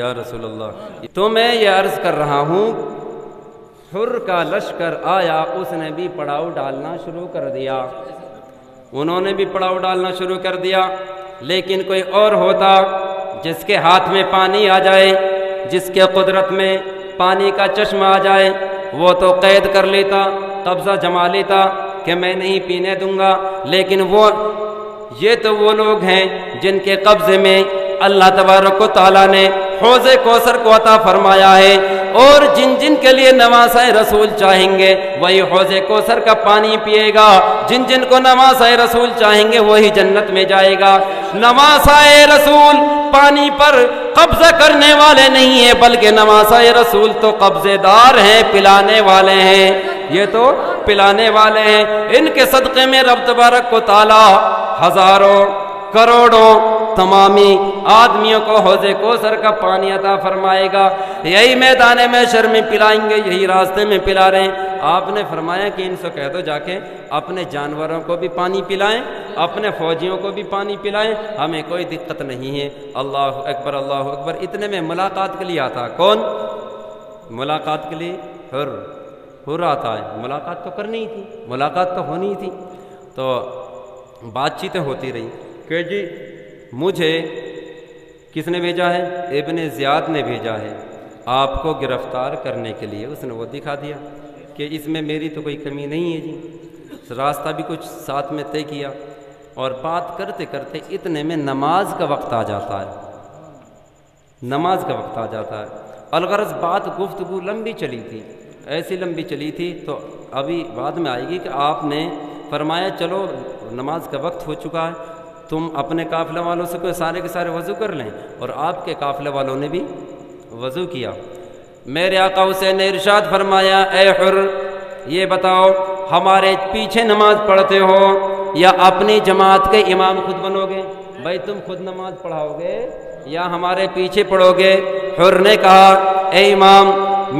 یا رسول اللہ، تو میں یہ عرض کر رہا ہوں حر کا لشکر آیا، اس نے بھی پڑاؤ ڈالنا شروع کر دیا، انہوں نے بھی پڑاؤ ڈالنا شروع کر دیا، لیکن کوئی اور ہوتا جس کے ہاتھ میں پانی آ جائے، جس کے قدرت میں پانی کا چشمہ آ جائے، وہ تو قید کر لیتا، قبضہ جما لیتا کہ میں نہیں پینے دوں گا، لیکن یہ تو وہ لوگ ہیں جن کے قبضے میں اللہ تبارک و تعالیٰ نے حوض کوثر کو عطا فرمایا ہے، اور جن جن کے لیے نواسۂ رسول چاہیں گے وہی حوض کوثر کا پانی پیے گا، جن جن کو نواسۂ رسول چاہیں گے وہی جنت میں جائے گا۔ نواسۂ رسول پانی پر قبضہ کرنے والے نہیں ہیں، بلکہ نواسۂ رسول تو قبضے دار ہیں، پلانے والے ہیں، یہ تو پلانے والے ہیں۔ ان کے صدقے میں رب تبارک و تعالیٰ ہزاروں کروڑوں تمامی آدمیوں کو حوض کوثر کا پانی عطا فرمائے گا، یہی میدان محشر میں پلائیں گے، یہی راستے میں پلا رہے ہیں۔ آپ نے فرمایا کہ ان سے کہہ دو جا کے اپنے جانوروں کو بھی پانی پلائیں، اپنے فوجیوں کو بھی پانی پلائیں، ہمیں کوئی دقت نہیں ہے۔ اللہ اکبر اللہ اکبر۔ اتنے میں ملاقات کے لیے آتا کون؟ ملاقات کے لیے حر آتا ہے۔ ملاقات تو کرنی ہی تھی، ملاقات تو ہونی ہی تھی، تو بات چیتیں ہوتی رہی کہ جی مجھے کس نے بھیجا ہے؟ ابن زیاد نے بھیجا ہے آپ کو گرفتار کرنے کے لیے۔ اس نے وہ دکھا دیا کہ اس میں میری تو کوئی کمی نہیں ہے جی، راستہ بھی کچھ ساتھ میں طے کیا، اور بات کرتے کرتے اتنے میں نماز کا وقت آ جاتا ہے، نماز کا وقت آ جاتا ہے۔ الغرض بات گفتگو لمبی چلی تھی، ایسی لمبی چلی تھی، تو ابھی بعد میں آئے گی کہ آپ نے فرمایا چلو نماز کا وقت ہو چکا ہے، تم اپنے قافلے والوں سے کوئی سارے کے سارے وضو کر لیں، اور آپ کے قافلے والوں نے بھی وضو کیا۔ میرے آقا حسین نے ارشاد فرمایا اے حر یہ بتاؤ ہمارے پیچھے نماز پڑھتے ہو یا اپنی جماعت کے امام خود بنو گے؟ بھائی تم خود نماز پڑھاؤ گے یا ہمارے پیچھے پڑھو گے؟ حر نے کہا اے امام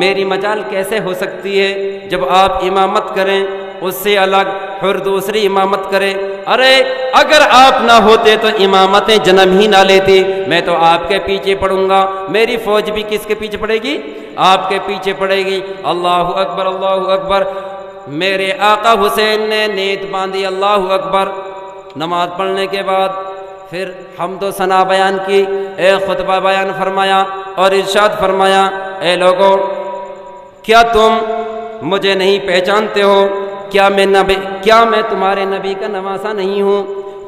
میری مجال کیسے ہو سکتی ہے جب آپ امامت کریں، اس سے الگ حر دوسری امامت کرے۔ ارے اگر آپ نہ ہوتے تو امامتیں جنم ہی نہ لیتی، میں تو آپ کے پیچھے پڑوں گا، میری فوج بھی کس کے پیچھے پڑے گی؟ آپ کے پیچھے پڑے گی۔ اللہ اکبر اللہ اکبر۔ میرے آقا حسین نے نیت باندھی، اللہ اکبر۔ نماز پڑھنے کے بعد پھر حمد و ثنا بیان کی، اے خطبہ بیان فرمایا اور ارشاد فرمایا اے لوگوں کیا تم مجھے نہیں پہچانتے ہو؟ کیا میں تمہارے نبی کا نواسہ نہیں ہوں؟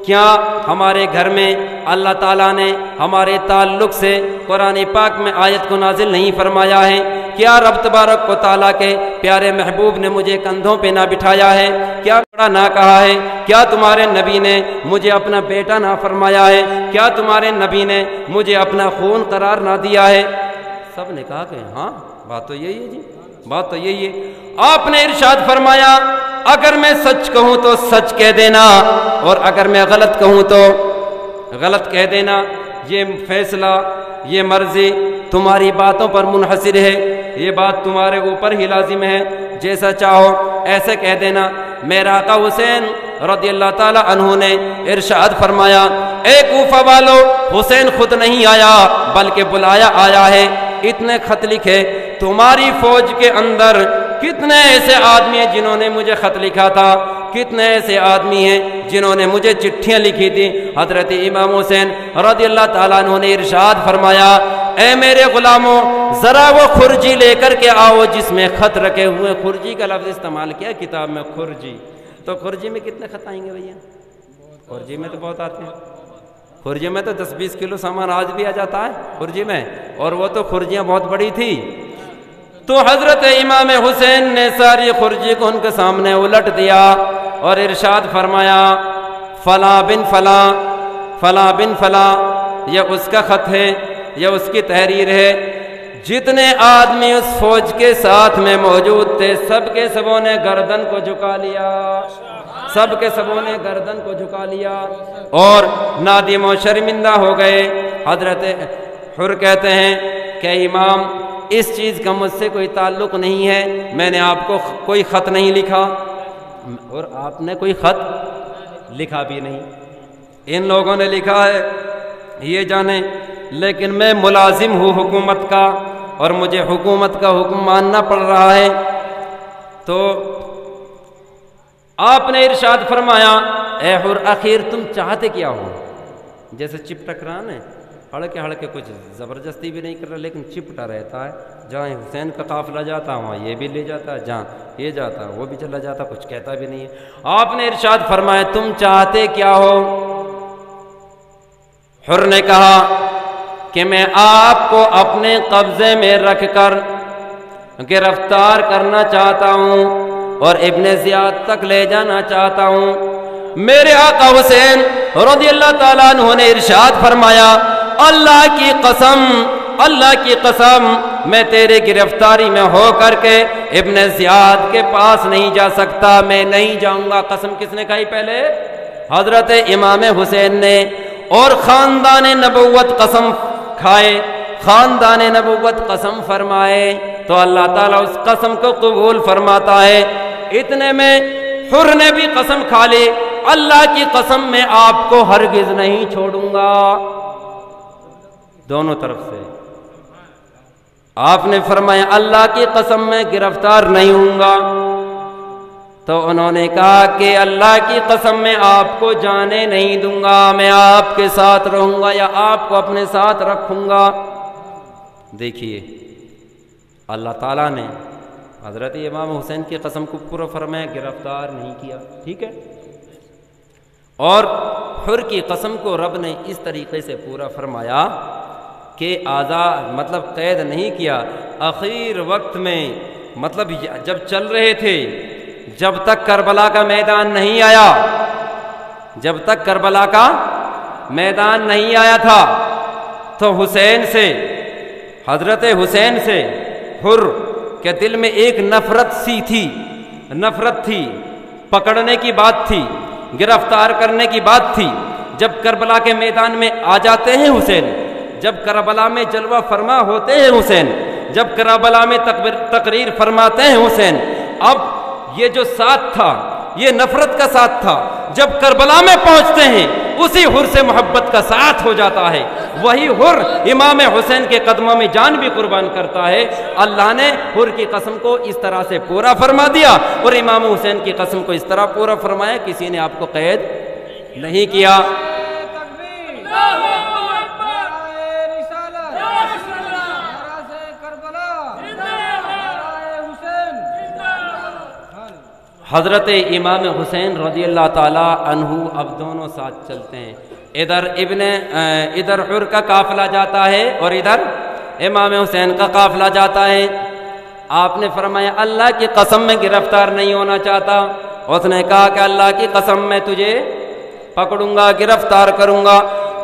کیا ہمارے گھر میں اللہ تعالیٰ نے ہمارے تعلق سے قرآن پاک میں آیت کو نازل نہیں فرمایا ہے؟ کیا رب تبارک و تعالیٰ کے پیارے محبوب نے مجھے کندھوں پہ نہ بٹھایا ہے؟ کیا بڑا نہ کہا ہے؟ کیا تمہارے نبی نے مجھے اپنا بیٹا نہ فرمایا ہے؟ کیا تمہارے نبی نے مجھے اپنا خون قرار نہ دیا ہے؟ سب نے کہا کہ ہاں بات تو یہی ہے جی، بات تو یہی ہے۔ آپ نے ارشاد فرمایا اگر میں سچ کہوں تو سچ کہہ دینا، اور اگر میں غلط کہوں تو غلط کہہ دینا۔ یہ فیصلہ، یہ مرضی تمہاری باتوں پر منحصر ہے، یہ بات تمہارے اوپر ہی لازم ہے، جیسا چاہو ایسے کہہ دینا۔ میرا آقا حسین رضی اللہ تعالیٰ عنہ نے ارشاد فرمایا اے کوفہ والو حسین خود نہیں آیا بلکہ بلایا آیا ہے۔ اتنے خط لکھے، تمہاری فوج کے اندر کتنے ایسے آدمی ہیں جنہوں نے مجھے خط لکھا تھا، کتنے ایسے آدمی ہیں جنہوں نے مجھے چٹھیاں لکھی تھی۔ حضرت امام حسین رضی اللہ تعالیٰ عنہ نے ارشاد فرمایا اے میرے غلاموں ذرا وہ خرجی لے کر کے آؤ جس میں خط رکھے ہوئے۔ خرجی کا لفظ استعمال کیا کتاب میں، خرجی۔ تو خرجی میں کتنے خط آئیں گے بھیا؟ خرجی میں تو بہت آتے ہیں، خرجی میں تو 10-20 کلو سامان آج بھی آ جاتا ہے خرجی میں، اور وہ تو خرجیاں بہت بڑی تھی۔ تو حضرت امام حسین نے ساری خرجی کو ان کے سامنے الٹ دیا اور ارشاد فرمایا فلاں بن فلاں، فلاں بن فلاں، یہ اس کا خط ہے، یہ اس کی تحریر ہے۔ جتنے آدمی اس فوج کے ساتھ میں موجود تھے سب کے سبوں نے گردن کو جھکا لیا، سب کے سبوں نے گردن کو جھکا لیا اور نادم و شرمندہ ہو گئے۔ حضرت حر کہتے ہیں کہ امام اس چیز کا مجھ سے کوئی تعلق نہیں ہے، میں نے آپ کو کوئی خط نہیں لکھا، اور آپ نے کوئی خط لکھا بھی نہیں، ان لوگوں نے لکھا ہے۔ یہ جانیں لیکن میں ملازم ہوں حکومت کا اور مجھے حکومت کا حکم ماننا پڑ رہا ہے۔ تو آپ نے ارشاد فرمایا اے حر اخیر تم چاہتے کیا ہو؟ جیسے چپٹک رہا نا، ہڑکے ہڑکے کچھ زبردستی بھی نہیں کر رہا لیکن چپٹا رہتا ہے، جہاں حسین کا قافلہ جاتا وہاں یہ بھی لے جاتا ہے، جہاں یہ جاتا وہ بھی چلا جاتا، کچھ کہتا بھی نہیں ہے۔ آپ نے ارشاد فرمایا تم چاہتے کیا ہو؟ حر نے کہا کہ میں آپ کو اپنے قبضے میں رکھ کر گرفتار کرنا چاہتا ہوں اور ابن زیاد تک لے جانا چاہتا ہوں۔ میرے آقا حسین رضی اللہ تعالیٰ عنہ نے ارشاد فرمایا اللہ کی قسم، اللہ کی قسم میں تیرے گرفتاری میں ہو کر کے ابن زیاد کے پاس نہیں جا سکتا، میں نہیں جاؤں گا۔ قسم کس نے کھائی پہلے؟ حضرت امام حسین نے۔ اور خاندان نبوت قسم کھائے، خاندان نبوت قسم فرمائے تو اللہ تعالیٰ اس قسم کو قبول فرماتا ہے۔ اتنے میں حر نے بھی قسم کھا لی اللہ کی قسم میں آپ کو ہرگز نہیں چھوڑوں گا۔ دونوں طرف سے آپ نے فرمایا اللہ کی قسم میں گرفتار نہیں ہوں گا، تو انہوں نے کہا کہ اللہ کی قسم میں آپ کو جانے نہیں دوں گا، میں آپ کے ساتھ رہوں گا یا آپ کو اپنے ساتھ رکھوں گا۔ دیکھیے اللہ تعالیٰ نے حضرت امام حسین کی قسم کو پورا فرمایا، گرفتار نہیں کیا، ٹھیک ہے۔ اور حر کی قسم کو رب نے اس طریقے سے پورا فرمایا کہ آزاد مطلب قید نہیں کیا۔ اخیر وقت میں مطلب جب چل رہے تھے، جب تک کربلا کا میدان نہیں آیا، جب تک کربلا کا میدان نہیں آیا تھا تو حسین سے، حضرت حسین سے حر کے دل میں ایک نفرت سی تھی، نفرت تھی، پکڑنے کی بات تھی، گرفتار کرنے کی بات تھی۔ جب کربلا کے میدان میں آ جاتے ہیں حسین، جب کربلا میں جلوہ فرما ہوتے ہیں حسین، جب کربلا میں تقریر فرماتے ہیں حسین، اب یہ جو ساتھ تھا یہ نفرت کا ساتھ تھا، جب کربلا میں پہنچتے ہیں اسی حر سے محبت کا ساتھ ہو جاتا ہے۔ وہی حر امام حسین کے قدموں میں جان بھی قربان کرتا ہے۔ اللہ نے حر کی قسم کو اس طرح سے پورا فرما دیا اور امام حسین کی قسم کو اس طرح پورا فرمایا، کسی نے آپ کو قید نہیں کیا۔ حضرت امام حسین رضی اللہ تعالیٰ عنہ اب دونوں ساتھ چلتے ہیں، ادھر حر کا قافلہ جاتا ہے اور ادھر امام حسین کا قافلہ جاتا ہے۔ آپ نے فرمایا اللہ کی قسم میں گرفتار نہیں ہونا چاہتا، اس نے کہا کہ اللہ کی قسم میں تجھے پکڑوں گا، گرفتار کروں گا۔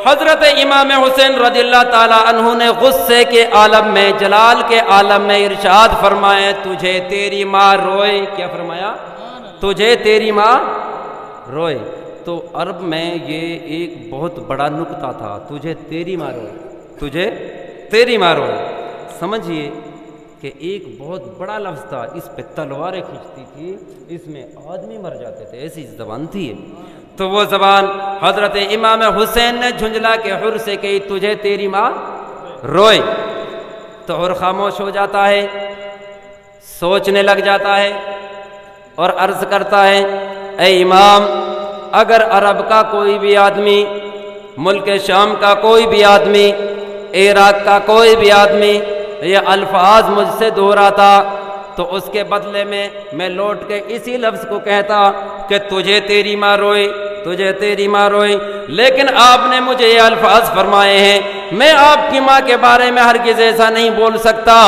حضرت امام حسین رضی اللہ تعالیٰ عنہ نے غصے کے عالم میں، جلال کے عالم میں ارشاد فرمایا تجھے تیری ماں روئے۔ کیا فرمایا؟ تجھے تیری ماں روئے۔ تو عرب میں یہ ایک بہت بڑا نکتہ تھا، تجھے تیری ماں روئے، تجھے تیری ماں روئے۔ سمجھیے کہ ایک بہت بڑا لفظ تھا، اس پہ تلواریں کھینچتی تھی، اس میں آدمی مر جاتے تھے، ایسی زبان تھی۔ تو وہ زبان حضرت امام حسین نے جھنجلا کے حر سے کہی تجھے تیری ماں روئے، تو حر خاموش ہو جاتا ہے، سوچنے لگ جاتا ہے اور عرض کرتا ہے اے امام، اگر عرب کا کوئی بھی آدمی، ملک شام کا کوئی بھی آدمی، عراق کا کوئی بھی آدمی یہ الفاظ مجھ سے دہراتا تو اس کے بدلے میں لوٹ کے اسی لفظ کو کہتا کہ تجھے تیری ماں روئے، تجھے تیری ماں روئے۔ لیکن آپ نے مجھے یہ الفاظ فرمائے ہیں، میں آپ کی ماں کے بارے میں ہرگز ایسا نہیں بول سکتا،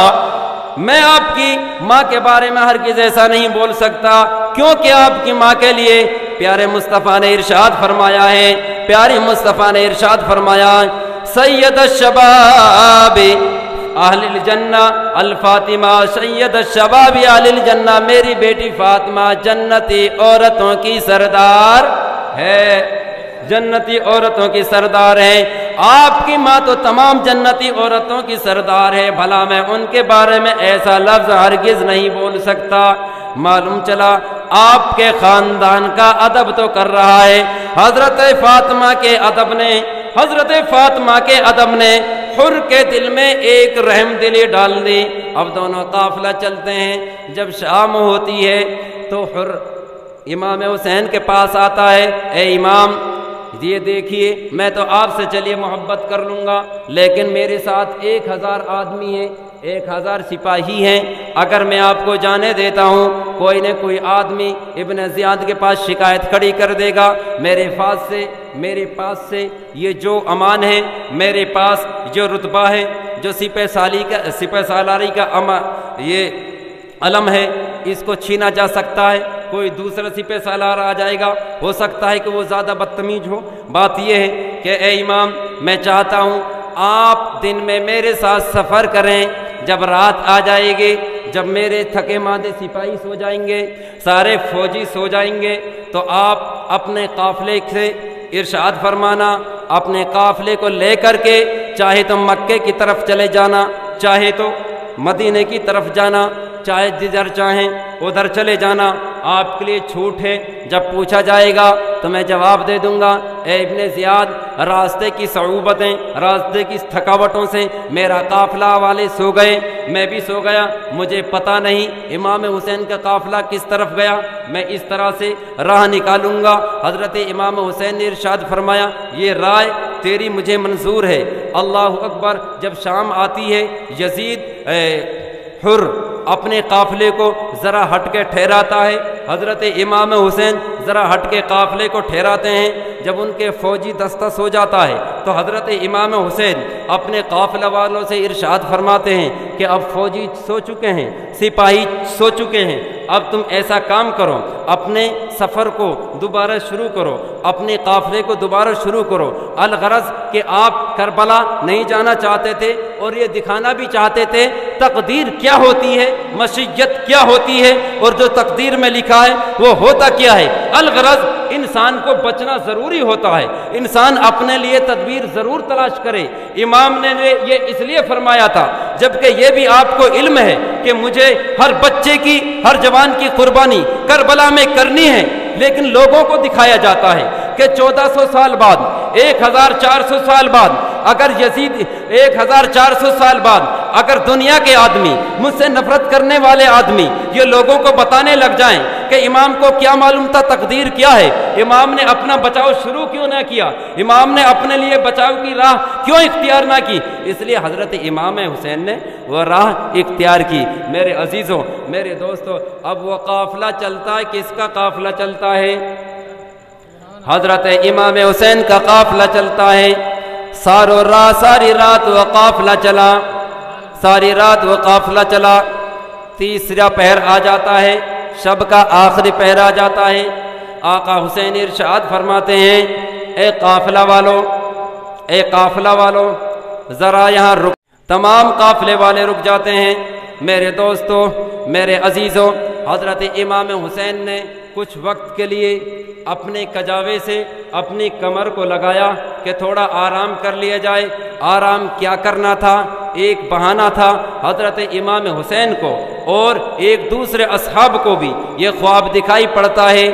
میں آپ کی ماں کے بارے میں ہرگز ایسا نہیں بول سکتا، کیونکہ آپ کی ماں کے لیے پیارے مصطفیٰ نے ارشاد فرمایا ہے، پیارے مصطفیٰ نے ارشاد فرمایا سید الشباب اہل الجنہ الفاطمہ، سید الشباب اہل الجنہ، میری بیٹی فاطمہ جنتی عورتوں کی سردار ہے، جنتی عورتوں کی سردار ہے۔ آپ کی ماں تو تمام جنتی عورتوں کی سردار ہے، بھلا میں ان کے بارے میں ایسا لفظ ہرگز نہیں بول سکتا۔ معلوم چلا آپ کے خاندان کا ادب تو کر رہا ہے، حضرت فاطمہ کے ادب نے، حضرت فاطمہ کے ادب نے حر کے دل میں ایک رحم دلی ڈال دی۔ اب دونوں قافلہ چلتے ہیں، جب شام ہوتی ہے تو حر امام حسین کے پاس آتا ہے، اے امام یہ دیکھیے میں تو آپ سے چلیے محبت کر لوں گا، لیکن میرے ساتھ 1000 آدمی ہیں، 1000 سپاہی ہیں، اگر میں آپ کو جانے دیتا ہوں کوئی نہ کوئی آدمی ابن زیاد کے پاس شکایت کھڑی کر دے گا، میرے پاس سے یہ جو امان ہے، میرے پاس جو رتبہ ہے، جو سپہ سالاری کا یہ علم ہے، اس کو چھینا جا سکتا ہے، کوئی دوسرا سپہ سالار آ جائے گا، ہو سکتا ہے کہ وہ زیادہ بدتمیز ہو۔ بات یہ ہے کہ اے امام میں چاہتا ہوں آپ دن میں میرے ساتھ سفر کریں، جب رات آ جائے گی، جب میرے تھکے ماندے سپاہی سو جائیں گے، سارے فوجی سو جائیں گے، تو آپ اپنے قافلے سے ارشاد فرمانا، اپنے قافلے کو لے کر کے چاہے تو مکے کی طرف چلے جانا، چاہے تو مدینے کی طرف جانا، چاہے جدھر چاہیں ادھر چلے جانا، آپ کے لیے چھوٹ ہے۔ جب پوچھا جائے گا تو میں جواب دے دوں گا، اے ابن زیاد راستے کی صعوبتیں، راستے کی تھکاوٹوں سے میرا قافلہ والے سو گئے، میں بھی سو گیا، مجھے پتہ نہیں امام حسین کا قافلہ کس طرف گیا، میں اس طرح سے راہ نکالوں گا۔ حضرت امام حسین نے ارشاد فرمایا، یہ رائے تیری مجھے منظور ہے۔ اللہ اکبر۔ جب شام آتی ہے، یزید حر اپنے قافلے کو ذرا ہٹ کے ٹھہراتا ہے، حضرت امام حسین ذرا ہٹ کے قافلے کو ٹھہراتے ہیں۔ جب ان کے فوجی دستہ سو جاتا ہے تو حضرت امام حسین اپنے قافلہ والوں سے ارشاد فرماتے ہیں کہ اب فوجی سو چکے ہیں، سپاہی سو چکے ہیں، اب تم ایسا کام کرو، اپنے سفر کو دوبارہ شروع کرو، اپنے قافلے کو دوبارہ شروع کرو۔ الغرض کہ آپ کربلا نہیں جانا چاہتے تھے اور یہ دکھانا بھی چاہتے تھے تقدیر کیا ہوتی ہے، مشیت کیا ہوتی ہے، اور جو تقدیر میں لکھا ہے وہ ہوتا کیا ہے۔ الغرض انسان کو بچنا ضروری ہوتا ہے، انسان اپنے لیے تدبیر ضرور تلاش کرے۔ امام نے یہ اس لیے فرمایا تھا جبکہ یہ بھی آپ کو علم ہے کہ مجھے ہر بچے کی، ہر جوان کی قربانی کربلا میں کرنی ہے، لیکن لوگوں کو دکھایا جاتا ہے کہ 1400 سال بعد، 1400 سال بعد، اگر یزید 1400 سال بعد اگر دنیا کے آدمی، مجھ سے نفرت کرنے والے آدمی یہ لوگوں کو بتانے لگ جائیں کہ امام کو کیا معلوم تھا تقدیر کیا ہے، امام نے اپنا بچاؤ شروع کیوں نہ کیا، امام نے اپنے لیے بچاؤ کی راہ کیوں اختیار نہ کی، اس لیے حضرت امام حسین نے وہ راہ اختیار کی۔ میرے عزیزوں، میرے دوستوں، اب وہ قافلہ چلتا ہے، کس کا قافلہ چلتا ہے؟ حضرت امام حسین کا قافلہ چلتا ہے۔ ساری رات وہ قافلہ چلا، ساری رات وہ قافلہ چلا، تیسرا پہر آ جاتا ہے، شب کا آخری پہر آ جاتا ہے۔ آقا حسین ارشاد فرماتے ہیں، اے قافلہ والو، اے قافلہ والو ذرا یہاں رک۔ تمام قافلے والے رک جاتے ہیں۔ میرے دوستوں، میرے عزیزوں، حضرت امام حسین نے کچھ وقت کے لیے اپنے کجاوے سے اپنی کمر کو لگایا کہ تھوڑا آرام کر لیا جائے۔ آرام کیا کرنا تھا؟ ایک بہانہ تھا حضرت امام حسین کو اور ایک دوسرے اصحاب کو بھی یہ خواب دکھائی پڑتا ہے۔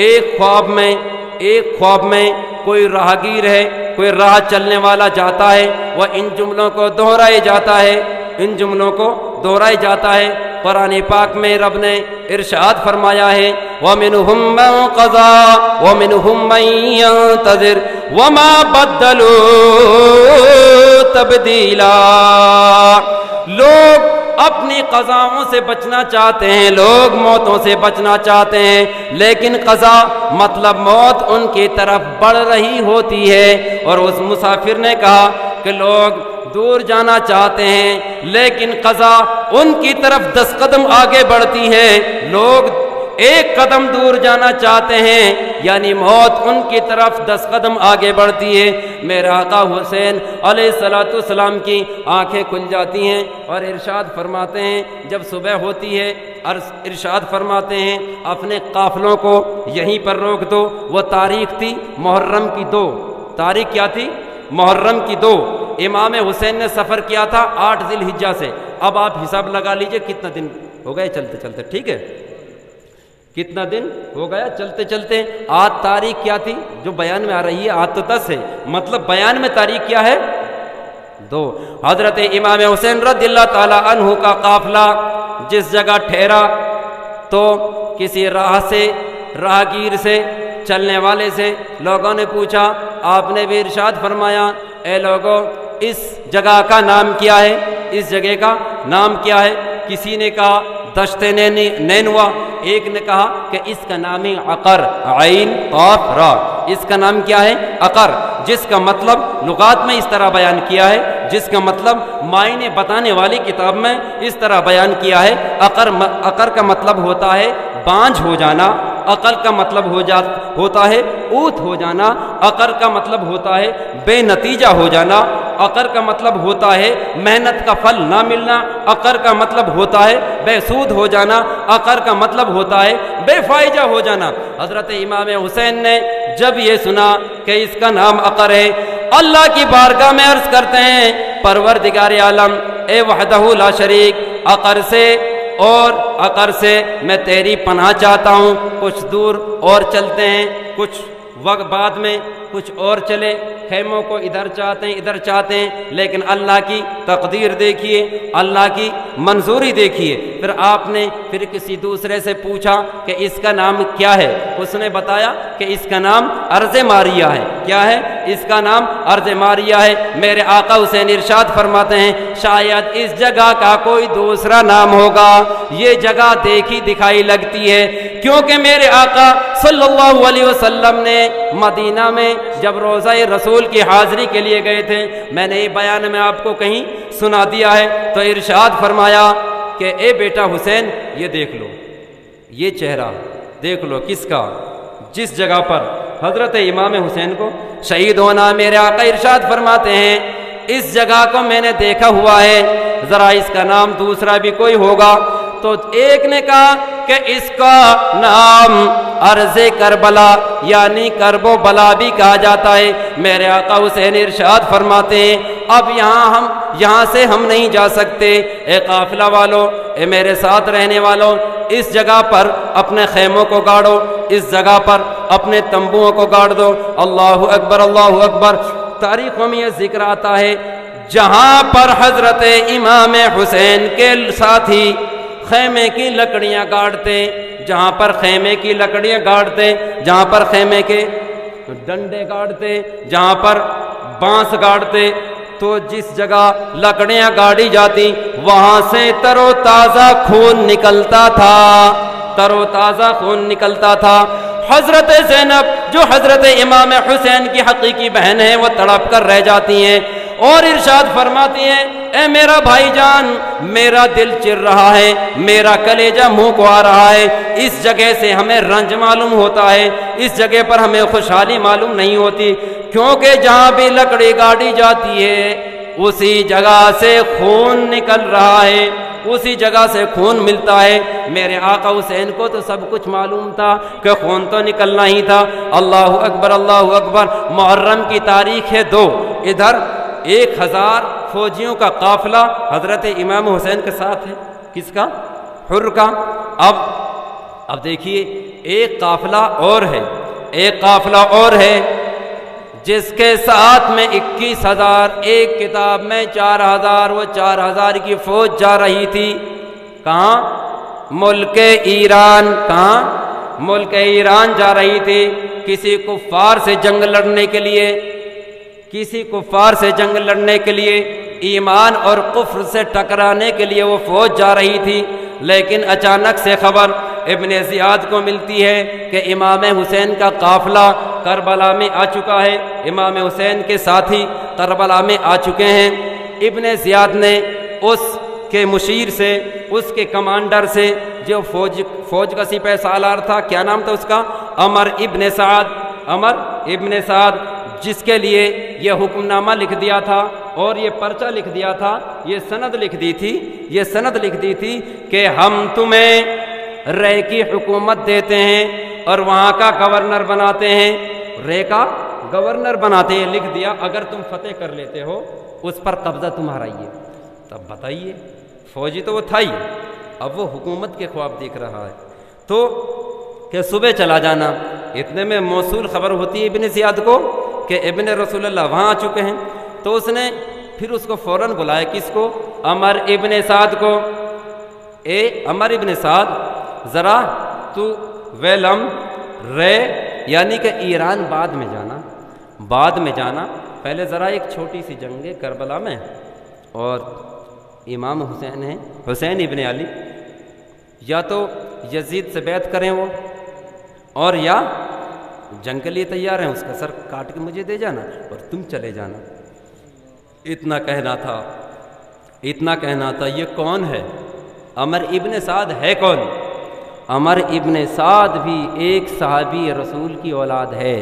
ایک خواب میں کوئی راہگیر ہے، کوئی راہ چلنے والا جاتا ہے، وہ ان جملوں کو دہرائے جاتا ہے، ان جملوں کو دہرائے جاتا ہے۔ قرآن پاک میں رب نے ارشاد فرمایا ہے، وَمِنْهُمْ مَنْ قَضَىٰ وَمِنْهُمْ مَنْ يَنْتَظِرُ وَمَا بَدَّلُوا تَبْدِيلًا۔ لوگ اپنی قضاؤں سے بچنا چاہتے ہیں، لوگ موتوں سے بچنا چاہتے ہیں، لیکن قضا مطلب موت ان کی طرف بڑھ رہی ہوتی ہے۔ اور اس مسافر نے کہا کہ لوگ دور جانا چاہتے ہیں لیکن قضا ان کی طرف 10 قدم آگے بڑھتی ہے، لوگ 1 قدم دور جانا چاہتے ہیں، یعنی موت ان کی طرف 10 قدم آگے بڑھتی ہے۔ میرا آقا حسین علیہ السلام کی آنکھیں کھل جاتی ہیں اور ارشاد فرماتے ہیں، جب صبح ہوتی ہے ارشاد فرماتے ہیں اپنے قافلوں کو یہیں پر روک دو۔ وہ تاریخ تھی محرم کی 2، تاریخ کیا تھی؟ محرم کی 2۔ امام حسین نے سفر کیا تھا 8 ذی الحجہ سے۔ اب آپ حساب لگا لیجئے کتنا دن ہو گئے چلتے چلتے، ٹھیک ہے؟ کتنا دن ہو گیا چلتے چلتے؟ آج تاریخ کیا تھی جو بیان میں آ رہی ہے؟ آج تو 10 ہے، مطلب بیان میں تاریخ کیا ہے؟ 2 حضرت امام حسین رضی اللہ تعالیٰ عنہ کا قافلہ جس جگہ ٹھہرا تو کسی راہگیر سے چلنے والے سے لوگوں نے پوچھا، آپ نے بھی ارشاد فرمایا اے لوگوں اس جگہ کا نام کیا ہے، اس جگہ کا نام کیا ہے؟ کسی نے کہا دشت نینوا، ایک نے کہا کہ اس کا نام ہے عقر، عین قاف را، اس کا نام کیا ہے؟ عقر، جس کا مطلب لغات میں اس طرح بیان کیا ہے، جس کا مطلب معنی بتانے والی کتاب میں اس طرح بیان کیا ہے۔ عقر کا مطلب ہوتا ہے بانجھ ہو جانا، عقل کا مطلب ہوتا ہے اوت ہو جانا، عقر کا مطلب ہوتا ہے بے نتیجہ ہو جانا، عقر کا مطلب ہوتا ہے محنت کا پھل نہ ملنا، عقر کا مطلب ہوتا ہے بے سود ہو جانا، عقر کا مطلب ہوتا ہے بے فائدہ ہو جانا۔ حضرت امام حسین نے جب یہ سنا کہ اس کا نام عقر ہے، اللہ کی بارگاہ میں عرض کرتے ہیں پروردگار عالم اے وحدہ لا شریک، عقر سے میں تیری پناہ چاہتا ہوں۔ کچھ دور اور چلتے ہیں، کچھ وقت بعد میں کچھ اور چلے، خیموں کو ادھر چاہتے ہیں، لیکن اللہ کی تقدیر دیکھیے، اللہ کی منظوری دیکھیے۔ پھر آپ نے پھر کسی دوسرے سے پوچھا کہ اس کا نام کیا ہے؟ اس نے بتایا کہ اس کا نام ارض ماریہ ہے۔ کیا ہے؟ اس کا نام ارض ماریہ ہے۔ میرے آقا حسین ارشاد فرماتے ہیں شاید اس جگہ کا کوئی دوسرا نام ہوگا، یہ جگہ دیکھی دکھائی لگتی ہے، کیونکہ میرے آقا صلی اللہ علیہ وسلم نے مدینہ میں جب روضہ رسول کی حاضری کے لیے گئے تھے، میں نے یہ بیان میں آپ کو کہیں سنا دیا ہے، تو ارشاد فرمایا کہ اے بیٹا حسین یہ دیکھ لو، یہ چہرہ دیکھ لو کس کا، جس جگہ پر حضرت امام حسین کو شہید ہونا۔ میرے آقا ارشاد فرماتے ہیں اس جگہ کو میں نے دیکھا ہوا ہے، ذرا اس کا نام دوسرا بھی کوئی ہوگا۔ تو ایک نے کہا کہ اس کا نام ارض کربلا یعنی کرب و بلا بھی کہا جاتا ہے۔ میرے آقا حسین ارشاد فرماتے ہیں اب یہاں سے ہم نہیں جا سکتے، اے قافلہ والو، اے میرے ساتھ رہنے والوں، اس جگہ پر اپنے خیموں کو گاڑو، اس جگہ پر اپنے تمبوؤں کو گاڑ دو۔ اللہ اکبر، اللہ اکبر۔ تاریخوں میں یہ ذکر آتا ہے جہاں پر حضرت امام حسین کے ساتھی خیمے کی لکڑیاں گاڑتے، جہاں پر خیمے کی لکڑیاں گاڑتے، جہاں پر خیمے کے ڈنڈے گاڑتے، جہاں پر بانس گاڑتے، تو جس جگہ لکڑیاں گاڑی جاتی وہاں سے تر و تازہ خون نکلتا تھا، تر و تازہ خون نکلتا تھا۔ حضرت زینب جو حضرت امام حسین کی حقیقی بہن ہے وہ تڑپ کر رہ جاتی ہیں اور ارشاد فرماتی ہیں اے میرا بھائی جان، میرا دل چر رہا ہے، میرا کلیجہ منہ کو آ رہا ہے، اس جگہ سے ہمیں رنج معلوم ہوتا ہے، اس جگہ پر ہمیں خوشحالی معلوم نہیں ہوتی، کیونکہ جہاں بھی لکڑی گاڑی جاتی ہے اسی جگہ سے خون نکل رہا ہے، اسی جگہ سے خون ملتا ہے۔ میرے آقا حسین کو تو سب کچھ معلوم تھا کہ خون تو نکلنا ہی تھا۔ اللہ اکبر، اللہ اکبر۔ محرم کی تاریخ ہے 2، ادھر 1000 فوجیوں کا قافلہ حضرت امام حسین کے ساتھ ہے، کس کا؟ حر کا۔ اب دیکھیے ایک قافلہ اور ہے، ایک قافلہ اور ہے جس کے ساتھ میں 21,000، ایک کتاب میں 4,000، وہ 4,000 کی فوج جا رہی تھی۔ کہاں؟ ملک ایران۔ کہاں؟ ملک ایران جا رہی تھی، کسی کفار سے جنگ لڑنے کے لیے، کسی کفار سے جنگ لڑنے کے لیے، ایمان اور کفر سے ٹکرانے کے لیے وہ فوج جا رہی تھی۔ لیکن اچانک سے خبر ابن زیاد کو ملتی ہے کہ امام حسین کا قافلہ کربلا میں آ چکا ہے، امام حسین کے ساتھی کربلا میں آ چکے ہیں۔ ابن زیاد نے اس کے مشیر سے، اس کے کمانڈر سے، جو فوج کا سپہ سالار تھا، کیا نام تھا اس کا؟ عمر ابن سعد، عمر ابن سعد، جس کے لیے یہ حکم نامہ لکھ دیا تھا اور یہ پرچہ لکھ دیا تھا، یہ سند لکھ دی تھی، یہ سند لکھ دی تھی کہ ہم تمہیں رے کی حکومت دیتے ہیں اور وہاں کا گورنر بناتے ہیں، رے کا گورنر بناتے ہیں، لکھ دیا اگر تم فتح کر لیتے ہو اس پر قبضہ تمہارا ہی ہے۔ تب بتائیے، فوجی تو وہ تھا ہی، اب وہ حکومت کے خواب دیکھ رہا ہے، تو کہ صبح چلا جانا۔ اتنے میں موصول خبر ہوتی ہے ابن زیاد کو کہ ابن رسول اللہ وہاں آ چکے ہیں، تو اس نے پھر اس کو فوراً بلایا، کس کو؟ عمر ابن سعد کو۔ اے عمر ابن سعد، ذرا تو ویلم رے، یعنی کہ ایران بعد میں جانا، پہلے ذرا ایک چھوٹی سی جنگ ہے کربلا میں، اور امام حسین ہیں، حسین ابن علی، یا تو یزید سے بیعت کریں وہ، اور یا جنگ کے لیے تیار ہیں، اس کا سر کاٹ کے مجھے دے جانا اور تم چلے جانا۔ اتنا کہنا تھا۔ یہ کون ہے؟ عمر ابن سعد ہے کون؟ عمر ابن سعد بھی ایک صحابی رسول کی اولاد ہے،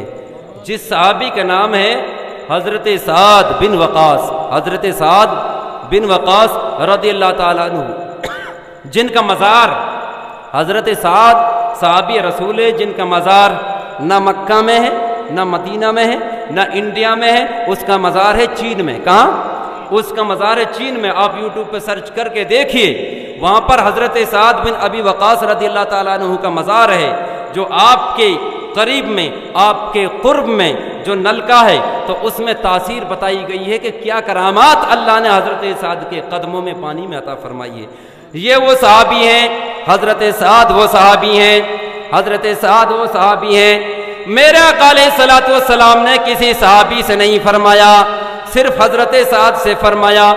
جس صحابی کا نام ہے حضرت سعد بن وقاص، حضرت سعد بن وقاص رضی اللہ تعالیٰ عنہ، جن کا مزار، حضرت سعد صحابی رسول ہے جن کا مزار نہ مکہ میں ہے، نہ مدینہ میں ہے، نہ انڈیا میں ہے، اس کا مزار ہے چین میں۔ کہاں؟ اس کا مزار ہے چین میں۔ آپ یوٹیوب پہ سرچ کر کے دیکھیے، وہاں پر حضرت سعد بن ابی وقاص رضی اللہ تعالیٰ عنہ کا مزار ہے، جو آپ کے قریب میں، آپ کے قرب میں جو نلکا ہے، تو اس میں تاثیر بتائی گئی ہے کہ کیا کرامات اللہ نے حضرت سعد کے قدموں میں پانی میں عطا فرمائی ہے۔ یہ وہ صحابی ہیں، حضرت سعد وہ صحابی ہیں، حضرت سعد وہ صحابی ہیں۔ میرے آقا علیہ الصلوۃ والسلام نے کسی صحابی سے نہیں فرمایا، صرف حضرت سعد سے فرمایا،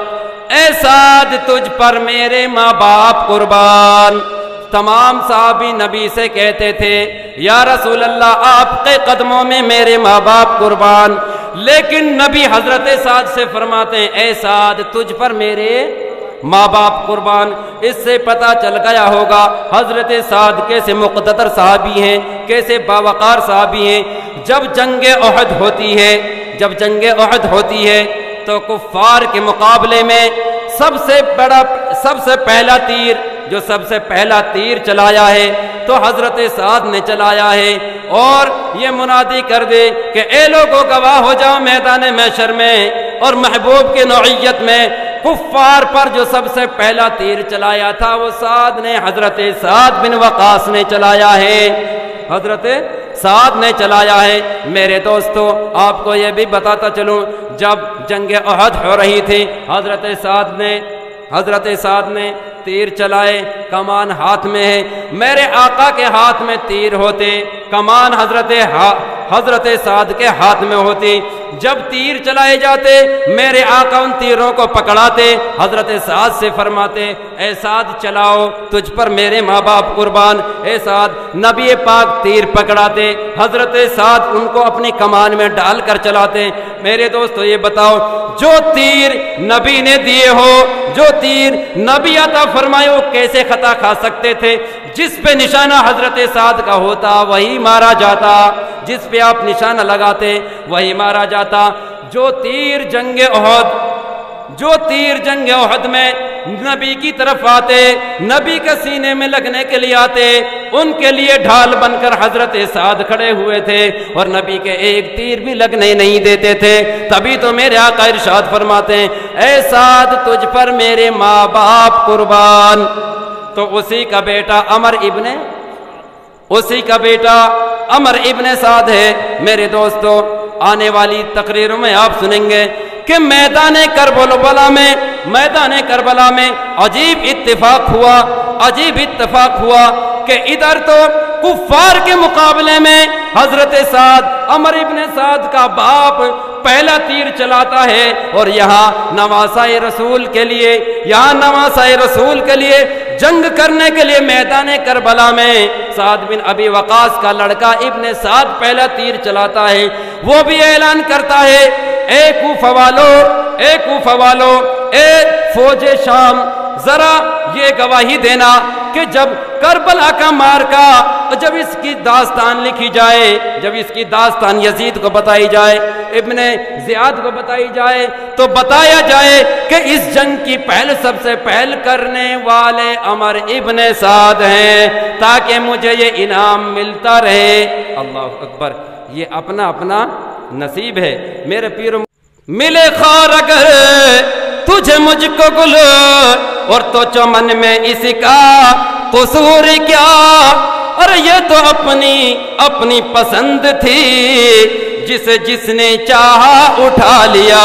اے سعد تجھ پر میرے ماں باپ قربان۔ تمام صحابی نبی سے کہتے تھے یا رسول اللہ آپ کے قدموں میں میرے ماں باپ قربان، لیکن نبی حضرت سعد سے فرماتے ہیں اے سعد تجھ پر میرے ماں باپ قربان۔ اس سے پتہ چل گیا ہوگا حضرت سعد کیسے مقتدر صحابی ہیں، کیسے باوقار صحابی ہیں۔ جب جنگ احد ہوتی ہے تو کفار کے مقابلے میں سب سے پہلا تیر چلایا ہے تو حضرت سعد نے چلایا ہے، اور یہ منادی کر دے کہ اے لوگوں گواہ ہو جاؤ میدان محشر میں اور محبوب کی نوعیت میں، کفار پر جو سب سے پہلا تیر چلایا تھا وہ سعد نے، حضرت سعد بن وقاص نے چلایا ہے، حضرت سعد نے چلایا ہے۔ میرے دوستو آپ کو یہ بھی بتاتا چلوں، جب جنگ احد ہو رہی تھی حضرت سعد نے تیر چلائے، کمان ہاتھ میں ہے، میرے آقا کے ہاتھ میں تیر ہوتے، کمان حضرت سعد کے ہاتھ میں ہوتی۔ جب تیر چلائے جاتے میرے آقا ان تیروں کو پکڑاتے، حضرت سعد سے فرماتے اے سعد چلاؤ تجھ پر میرے ماں باپ قربان، اے سعد۔ نبی پاک تیر پکڑاتے، حضرت سعد ان کو اپنی کمان میں ڈال کر چلاتے۔ میرے دوستو یہ بتاؤ، جو تیر نبی نے دیے ہو، جو تیر نبی عطا فرمائے، وہ کیسے خطا کھا سکتے تھے؟ جس پہ نشانہ حضرت سعد کا ہوتا وہی مارا جاتا، جس پہ آپ نشانہ لگاتے وہی مارا جاتا۔ جو تیر جنگ احد میں نبی کی طرف آتے، نبی کے سینے میں لگنے کے لیے آتے، ان کے لیے ڈھال بن کر حضرت سعد کھڑے ہوئے تھے اور نبی کے ایک تیر بھی لگنے نہیں دیتے تھے۔ تبھی تو میرے آقا ارشاد فرماتے ہیں اے سعد تجھ پر میرے ماں باپ قربان۔ تو اسی کا بیٹا عمر ابن سعد ہے۔ میرے دوستو آنے والی تقریروں میں آپ سنیں گے کہ میدان کربلا میں عجیب اتفاق ہوا کہ ادھر تو کفار کے مقابلے میں حضرت سعد، عمر ابن سعد کا باپ پہلا تیر چلاتا ہے، اور یہاں نواسۂ رسول کے لیے جنگ کرنے کے لیے میدان کربلا میں سعد بن ابی وقاص کا لڑکا ابن سعد پہلا تیر چلاتا ہے۔ وہ بھی اعلان کرتا ہے اے کوفہ والو، اے فوج شام، ذرا یہ گواہی دینا کہ جب کربلا کا مارکا، جب اس کی داستان لکھی جائے، جب اس کی داستان یزید کو بتائی جائے، ابن زیاد کو بتائی جائے، تو بتایا جائے کہ اس جنگ کی سب سے پہل کرنے والے عمر ابن سعد ہیں، تاکہ مجھے یہ انعام ملتا رہے۔ اللہ اکبر، یہ اپنا نصیب ہے میرے پیرو۔ ملے خار اگر تجھے مجھ کو گل، اور تو چمن میں اس کا قصور کیا، اور یہ تو اپنی پسند تھی، جس نے چاہا اٹھا لیا۔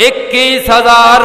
21,000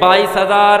22,000।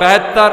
72,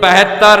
72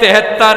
73।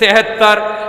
73।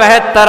72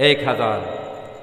1000।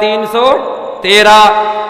313।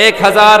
1000।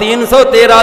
313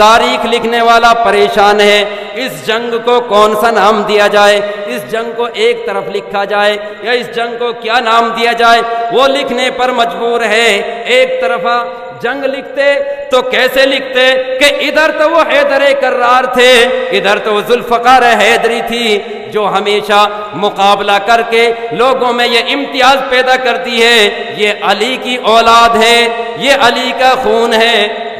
تاریخ لکھنے والا پریشان ہے اس جنگ کو کون سا نام دیا جائے، اس جنگ کو ایک طرف لکھا جائے یا اس جنگ کو کیا نام دیا جائے، وہ لکھنے پر مجبور ہے۔ ایک طرفہ جنگ لکھتے تو کیسے لکھتے کہ ادھر تو وہ حیدر کرار تھے، ادھر تو وہ ذوالفقار حیدری تھی جو ہمیشہ مقابلہ کر کے لوگوں میں یہ امتیاز پیدا کرتی ہے یہ علی کی اولاد ہے، یہ علی کا خون ہے۔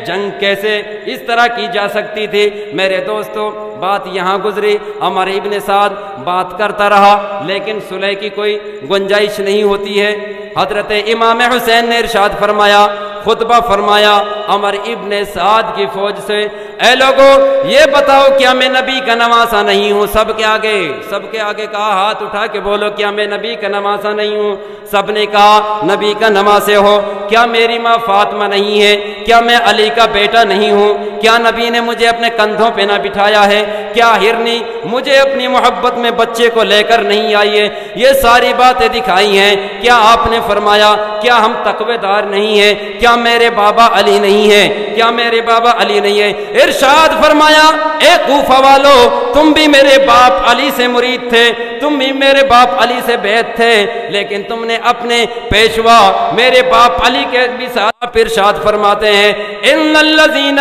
جنگ کیسے اس طرح کی جا سکتی تھی؟ میرے دوستو بات یہاں گزری، عمر ابن سعد بات کرتا رہا لیکن صلح کی کوئی گنجائش نہیں ہوتی ہے۔ حضرت امام حسین نے ارشاد فرمایا، خطبہ فرمایا عمر ابن سعد کی فوج سے، اے لوگو یہ بتاؤ کیا میں نبی کا نواسا نہیں ہوں؟ سب کے آگے کہا، ہاتھ اٹھا کے بولو کیا میں نبی کا نواسا نہیں ہوں؟ سب نے کہا نبی کا نواسے ہو۔ کیا میری ماں فاطمہ نہیں ہے؟ کیا میں علی کا بیٹا نہیں ہوں؟ کیا نبی نے مجھے اپنے کندھوں پہ نہ بٹھایا ہے؟ کیا ہرنی مجھے اپنی محبت میں بچے کو لے کر نہیں آئی ہے؟ یہ ساری باتیں دکھائی ہیں۔ کیا آپ نے فرمایا کیا ہم تقوی دار نہیں ہیں؟ کیا میرے بابا علی نہیں ہے؟ کیا میرے بابا علی نہیں ہے؟ ارشاد فرمایا، اے کوفہ والو تم بھی میرے باپ علی سے مرید تھے، تم بھی میرے باپ علی سے بیعت تھے، لیکن تم نے اپنے پیشوا میرے باپ علی کے بھی ساتھ ارشاد فرماتے ہیں، ان الذین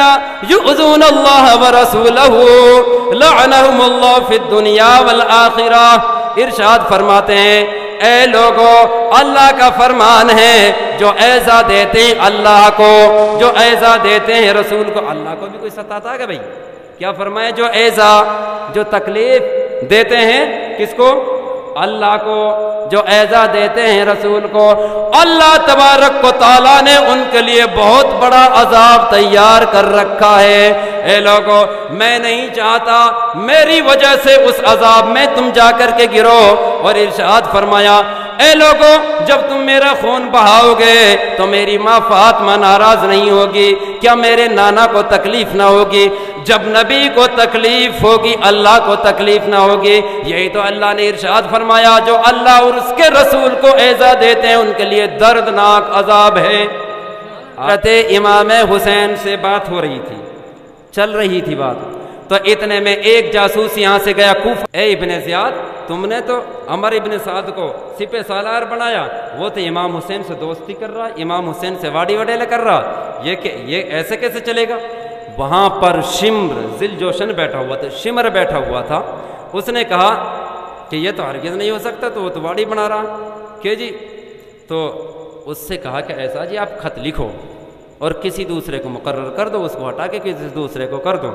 یؤذون اللہ ورسولہ لعنہم اللہ فی الدنیا والآخرہ۔ ارشاد فرماتے ہیں، اے لوگو اللہ کا فرمان ہے جو ایزا دیتے ہیں اللہ کو، جو ایزا دیتے ہیں رسول کو۔ اللہ کو بھی کوئی ستاتا ہے بھائی؟ کیا فرمائے؟ جو ایزا، جو تکلیف دیتے ہیں کس کو؟ اللہ کو۔ جو ایزا دیتے ہیں رسول کو، اللہ تبارک و تعالیٰ نے ان کے لیے بہت بڑا عذاب تیار کر رکھا ہے۔ اے لوگو میں نہیں چاہتا میری وجہ سے اس عذاب میں تم جا کر کے گرو۔ اور ارشاد فرمایا، اے لوگو جب تم میرا خون بہاؤ گے تو میری ماں فاطمہ ناراض نہیں ہوگی؟ کیا میرے نانا کو تکلیف نہ ہوگی؟ جب نبی کو تکلیف ہوگی اللہ کو تکلیف نہ ہوگی۔ یہی تو اللہ نے ارشاد فرمایا، جو اللہ اور اس کے رسول کو ایزا دیتے ہیں ان کے لیے دردناک عذاب ہے۔ حضرت امام حسین سے بات ہو رہی تھی، چل رہی تھی بات، تو اتنے میں ایک جاسوس یہاں سے گیا کوفہ، اے ابن زیاد تم نے تو عمر ابن سعد کو سپہ سالار بنایا، وہ تو امام حسین سے دوستی کر رہا، امام حسین سے واڑی وڈیلے کر رہا، یہ ایسے کیسے چلے گا؟ وہاں پر شمر ذل جوشن بیٹھا ہوا تھا، شمر بیٹھا ہوا تھا، اس نے کہا کہ یہ تو ہرگز نہیں ہو سکتا، تو وہ تو واڑی بنا رہا کہ جی۔ تو اس سے کہا کہ ایسا جی آپ خط لکھو اور کسی دوسرے کو مقرر کر دو، اس کو ہٹا کے کسی دوسرے کو کر دو۔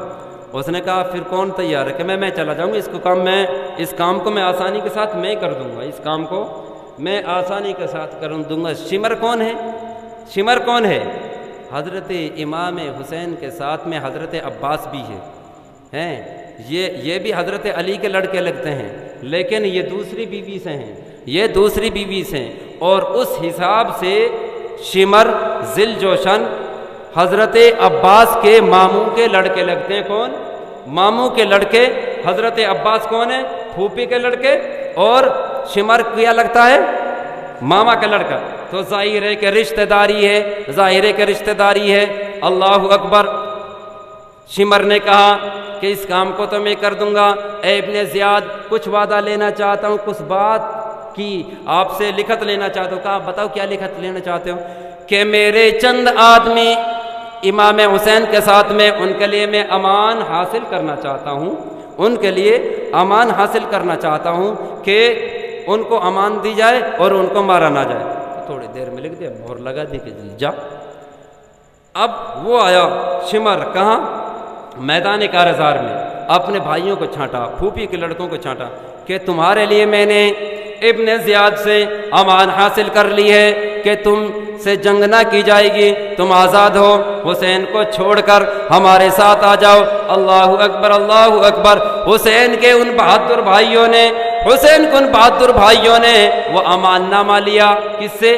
اس نے کہا پھر کون تیار ہے کہ میں چلا جاؤں گا، اس کام کو میں آسانی کے ساتھ میں کر دوں گا، اس کام کو میں آسانی کے ساتھ کر دوں گا۔ شمر کون ہے؟ شمر کون ہے؟ حضرت امام حسین کے ساتھ میں حضرت عباس بھی ہیں، یہ بھی حضرت علی کے لڑکے لگتے ہیں، لیکن یہ دوسری بیوی سے ہیں، یہ دوسری بیوی سے ہیں۔ اور اس حساب سے شمر ذل جوشن حضرت عباس کے ماموں کے لڑکے لگتے ہیں۔ کون؟ ماموں کے لڑکے۔ حضرت عباس کون ہے؟ پھوپھی کے لڑکے، اور شمر کیا لگتا ہے؟ ماما کا لڑکا۔ تو ظاہر ہے کہ رشتہ داری ہے، ظاہر ہے کہ رشتہ داری ہے۔ اللہ اکبر۔ شمر نے کہا کہ اس کام کو تو میں کر دوں گا، اے ابن زیاد کچھ وعدہ لینا چاہتا ہوں، کچھ بات کی آپ سے لکھت لینا چاہتا ہوں۔ کہا بتاؤ کیا لکھت لینا چاہتے ہو؟ کہ میرے چند آدمی امام حسین کے ساتھ میں ان کے لیے میں امان حاصل کرنا چاہتا ہوں، ان کے لیے امان حاصل کرنا چاہتا ہوں کہ ان کو امان دی جائے اور ان کو مارا نہ جائے۔ تھوڑی دیر میں لکھ دیا، مہر لگا دی کہ جا۔ اب وہ آیا شمر، کہاں؟ میدان کارزار میں، اپنے بھائیوں کو چھانٹا، پھوپھی کے لڑکوں کو چھانٹا کہ تمہارے لیے میں نے ابن زیاد سے امان حاصل کر لی ہے کہ تم سے جنگ نہ کی جائے گی، تم آزاد ہو، حسین کو چھوڑ کر ہمارے ساتھ آ جاؤ۔ اللہ اکبر، اللہ اکبر۔ حسین کے ان بہادر بھائیوں نے، حسین کے ان بہادر بھائیوں نے وہ امان نامہ لیا، کس سے؟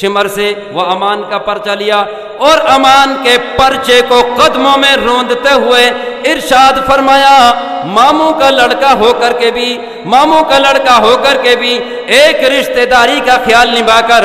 شمر سے۔ وہ امان کا پرچہ لیا اور امان کے پرچے کو قدموں میں روندتے ہوئے ارشاد فرمایا، ماموں کا لڑکا ہو کر کے بھی، ماموں کا لڑکا ہو کر کے بھی ایک رشتہ داری کا خیال نبھا کر